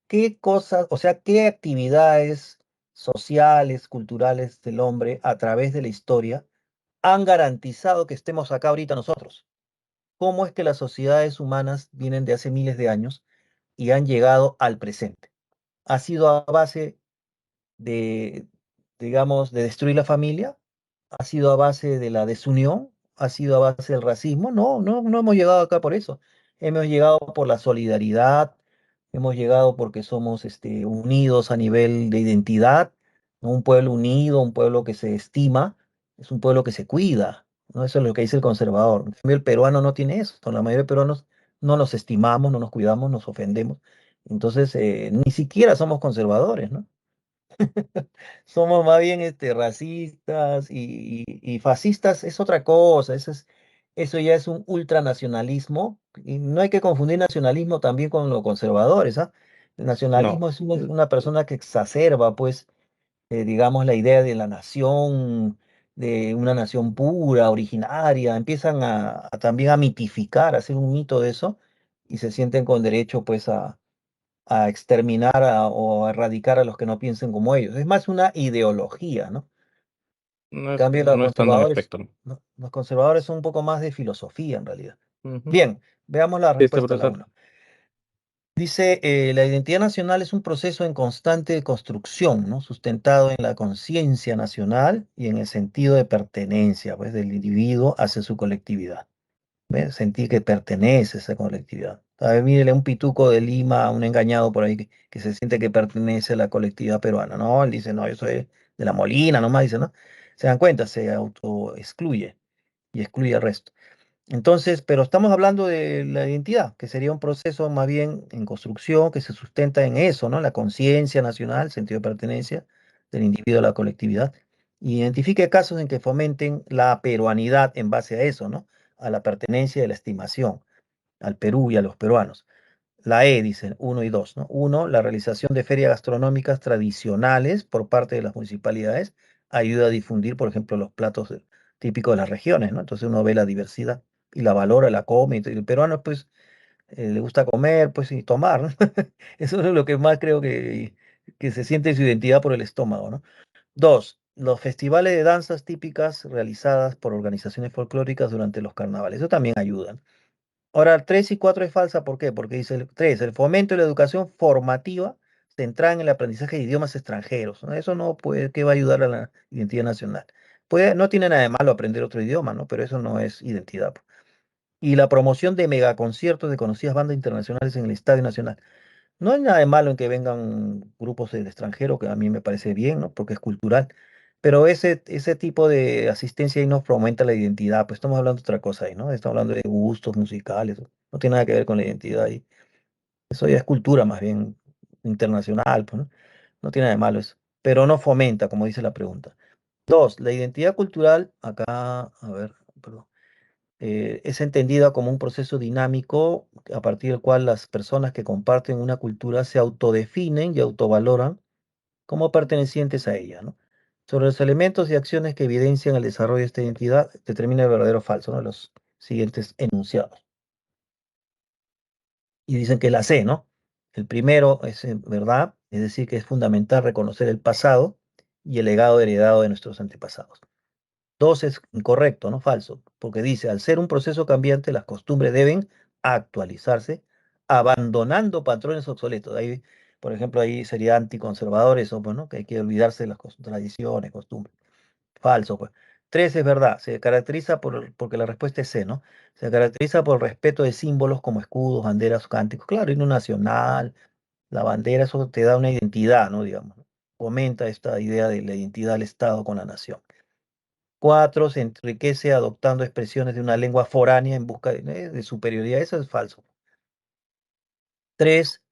S1: ¿qué cosas, o sea, qué actividades sociales, culturales del hombre a través de la historia han garantizado que estemos acá ahorita nosotros? ¿Cómo es que las sociedades humanas vienen de hace miles de años y han llegado al presente? ¿Ha sido a base de, digamos, de destruir la familia? ¿Ha sido a base de la desunión? ¿Ha sido a base del racismo? No, no, no hemos llegado acá por eso. Hemos llegado por la solidaridad, hemos llegado porque somos unidos a nivel de identidad, ¿no? Un pueblo unido, un pueblo que se estima, es un pueblo que se cuida, ¿no? Eso es lo que dice el conservador. En cambio, el peruano no tiene eso. La mayoría de peruanos no nos estimamos, no nos cuidamos, nos ofendemos. Entonces, ni siquiera somos conservadores, ¿no? Somos más bien racistas y fascistas es otra cosa, eso ya es un ultranacionalismo y no hay que confundir nacionalismo también con los conservadores, ¿ah? El
S2: No,
S1: nacionalismo es una persona que exacerba, pues, digamos, la idea de la nación, de una nación pura, originaria, empiezan también a mitificar, a hacer un mito de eso y se sienten con derecho, pues, a exterminar o a erradicar a los que no piensen como ellos. Es más una ideología, ¿no? En cambio,
S2: no es tanto un espectro.
S1: los conservadores son un poco más de filosofía en realidad.
S2: Ujú.
S1: Bien, veamos la
S2: Listo,
S1: respuesta a la
S2: profesor.
S1: uno. Dice, la identidad nacional es un proceso en constante construcción, ¿no? Sustentado en la conciencia nacional y en el sentido de pertenencia, pues, del individuo hacia su colectividad. ¿Ves? Sentir que pertenece a esa colectividad. A ver, mírele un pituco de Lima, un engañado por ahí que se siente que pertenece a la colectividad peruana. No, él dice, no, yo soy de la Molina, nomás dice, ¿no? Se dan cuenta, se auto excluye y excluye al resto. Entonces, pero estamos hablando de la identidad, que sería un proceso más bien en construcción que se sustenta en eso, ¿no? La conciencia nacional, sentido de pertenencia del individuo a la colectividad. Y identifique casos en que fomenten la peruanidad en base a eso, ¿no? A la pertenencia y a la estimación al Perú y a los peruanos. La E, dicen, uno y dos, ¿no? Uno, la realización de ferias gastronómicas tradicionales por parte de las municipalidades ayuda a difundir, por ejemplo, los platos típicos de las regiones, ¿no? Entonces uno ve la diversidad y la valora, la come. Y el peruano, pues, le gusta comer, pues, y tomar, ¿no? Eso es lo que más creo que se siente su identidad por el estómago, ¿no? Dos, los festivales de danzas típicas realizadas por organizaciones folclóricas durante los carnavales. Eso también ayuda. Ahora, 3 y 4 es falsa, ¿por qué? Porque dice el 3, el fomento de la educación formativa centrada en el aprendizaje de idiomas extranjeros, ¿no? Eso no puede, ¿qué va a ayudar a la identidad nacional? Puede, no tiene nada de malo aprender otro idioma, ¿no? Pero eso no es identidad, pues. Y la promoción de megaconciertos de conocidas bandas internacionales en el Estadio Nacional. No hay nada de malo en que vengan grupos del extranjero, que a mí me parece bien, ¿no? Porque es cultural. Pero ese tipo de asistencia ahí no fomenta la identidad, pues estamos hablando de otra cosa ahí, ¿no? Estamos hablando de gustos musicales, no tiene nada que ver con la identidad ahí. Eso ya es cultura más bien internacional, pues, ¿no? No tiene nada de malo eso. Pero no fomenta, como dice la pregunta. Dos, la identidad cultural, acá, a ver, perdón, es entendida como un proceso dinámico a partir del cual las personas que comparten una cultura se autodefinen y autovaloran como pertenecientes a ella, ¿no? Sobre los elementos y acciones que evidencian el desarrollo de esta identidad, determina el verdadero o falso, ¿no? Los siguientes enunciados. Y dicen que la C, ¿no? El primero es verdad, es decir, que es fundamental reconocer el pasado y el legado heredado de nuestros antepasados. Dos es incorrecto, no falso, porque dice, al ser un proceso cambiante, las costumbres deben actualizarse, abandonando patrones obsoletos. Ahí, por ejemplo, ahí sería anticonservador eso, pues, ¿no? Que hay que olvidarse de las tradiciones, costumbres. Falso, pues. 3 es verdad, se caracteriza porque la respuesta es C, ¿no? Se caracteriza por el respeto de símbolos como escudos, banderas, cánticos. Claro, himno nacional, la bandera, eso te da una identidad, ¿no? Digamos, ¿no? Fomenta esta idea de la identidad del Estado con la nación. 4, se enriquece adoptando expresiones de una lengua foránea en busca de superioridad. Eso es falso. 3,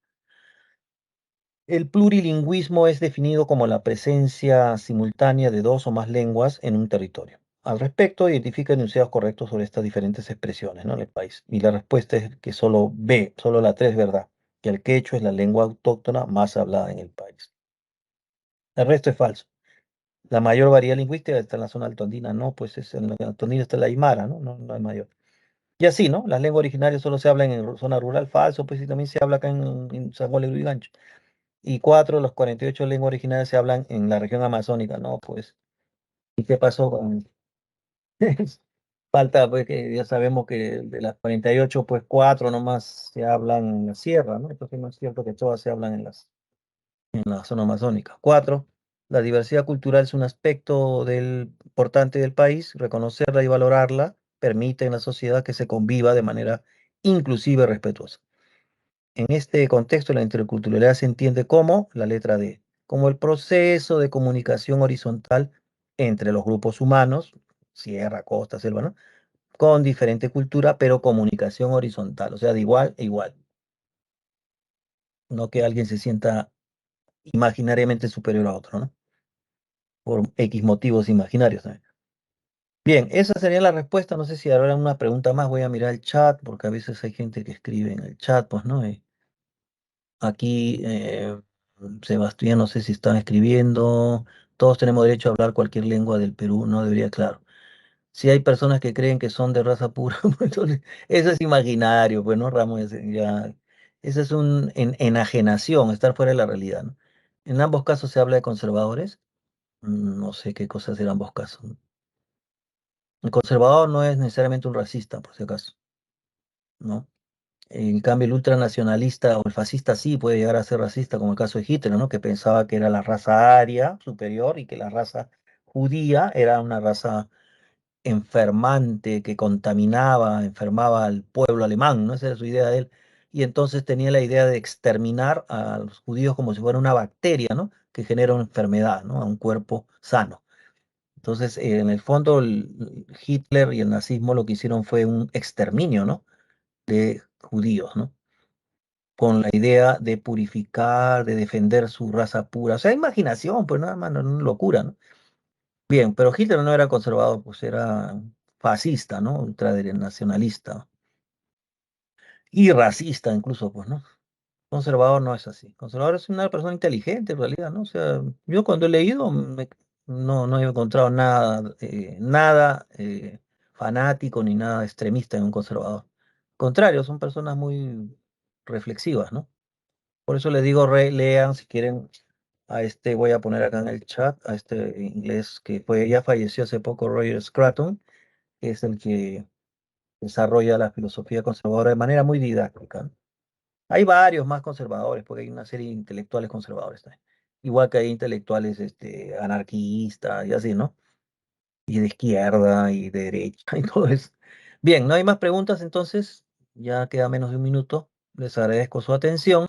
S1: el plurilingüismo es definido como la presencia simultánea de dos o más lenguas en un territorio. Al respecto, identifica enunciados correctos sobre estas diferentes expresiones, ¿no? En el país. Y la respuesta es que solo B, solo la 3 es verdad, que el quechua es la lengua autóctona más hablada en el país. El resto es falso. La mayor variedad lingüística está en la zona altoandina, no, pues en la altoandina está la aymara, ¿no? No, no hay mayor. Y así, ¿no? Las lenguas originarias solo se hablan en zona rural, falso, pues y también se habla acá en San Juan de Lurigancho. Y 4, los 48 lenguas originales se hablan en la región amazónica, ¿no? Pues, ¿y qué pasó con...? Falta, pues, que ya sabemos que de las 48, pues 4 nomás se hablan en la sierra, ¿no? Entonces no es cierto que todas se hablan en la zona amazónica. 4, la diversidad cultural es un aspecto importante del país. Reconocerla y valorarla permite en la sociedad que se conviva de manera inclusiva y respetuosa. En este contexto, la interculturalidad se entiende como la letra D, como el proceso de comunicación horizontal entre los grupos humanos, sierra, costa, selva, ¿no? Con diferente cultura, pero comunicación horizontal, o sea, de igual a igual. No que alguien se sienta imaginariamente superior a otro, ¿no? Por X motivos imaginarios también. Bien, esa sería la respuesta. No sé si habrá una pregunta más. Voy a mirar el chat, porque a veces hay gente que escribe en el chat, pues, ¿no? Aquí, Sebastián, no sé si están escribiendo. Todos tenemos derecho a hablar cualquier lengua del Perú, no debería, claro. Si hay personas que creen que son de raza pura, pues entonces eso es imaginario, pues, ¿no, Ramos? Ya, eso es enajenación, estar fuera de la realidad, ¿no? En ambos casos se habla de conservadores. No sé qué cosas eran ambos casos, ¿no? El conservador no es necesariamente un racista, por si acaso, ¿no? En cambio, el ultranacionalista o el fascista sí puede llegar a ser racista, como el caso de Hitler, ¿no? Que pensaba que era la raza aria superior y que la raza judía era una raza enfermante que contaminaba, enfermaba al pueblo alemán, ¿no? Esa era su idea de él. Y entonces tenía la idea de exterminar a los judíos como si fuera una bacteria, ¿no? Que genera una enfermedad, ¿no? A un cuerpo sano. Entonces, en el fondo, Hitler y el nazismo lo que hicieron fue un exterminio, ¿no? De judíos, ¿no? Con la idea de purificar, de defender su raza pura. O sea, imaginación, pues nada más, no, no, locura, ¿no? Bien, pero Hitler no era conservador, pues era fascista, ¿no? Ultranacionalista y racista incluso, pues, ¿no? Conservador no es así. Conservador es una persona inteligente en realidad, ¿no? O sea, yo cuando he leído no he encontrado nada fanático ni nada extremista en un conservador. Al contrario, son personas muy reflexivas, ¿no? Por eso les digo, lean si quieren a este, voy a poner acá en el chat, a este inglés que ya falleció hace poco, Roger Scruton, que es el que desarrolla la filosofía conservadora de manera muy didáctica, ¿no? Hay varios más conservadores, porque hay una serie de intelectuales conservadores también. Igual que hay intelectuales anarquistas y así, ¿no? Y de izquierda y de derecha y todo eso. Bien, no hay más preguntas, entonces ya queda menos de un minuto. Les agradezco su atención.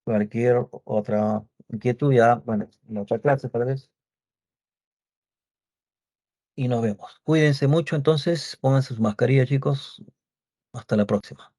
S1: Cualquier otra inquietud ya, bueno, en la otra clase tal vez. Y nos vemos. Cuídense mucho entonces, pónganse sus mascarillas, chicos. Hasta la próxima.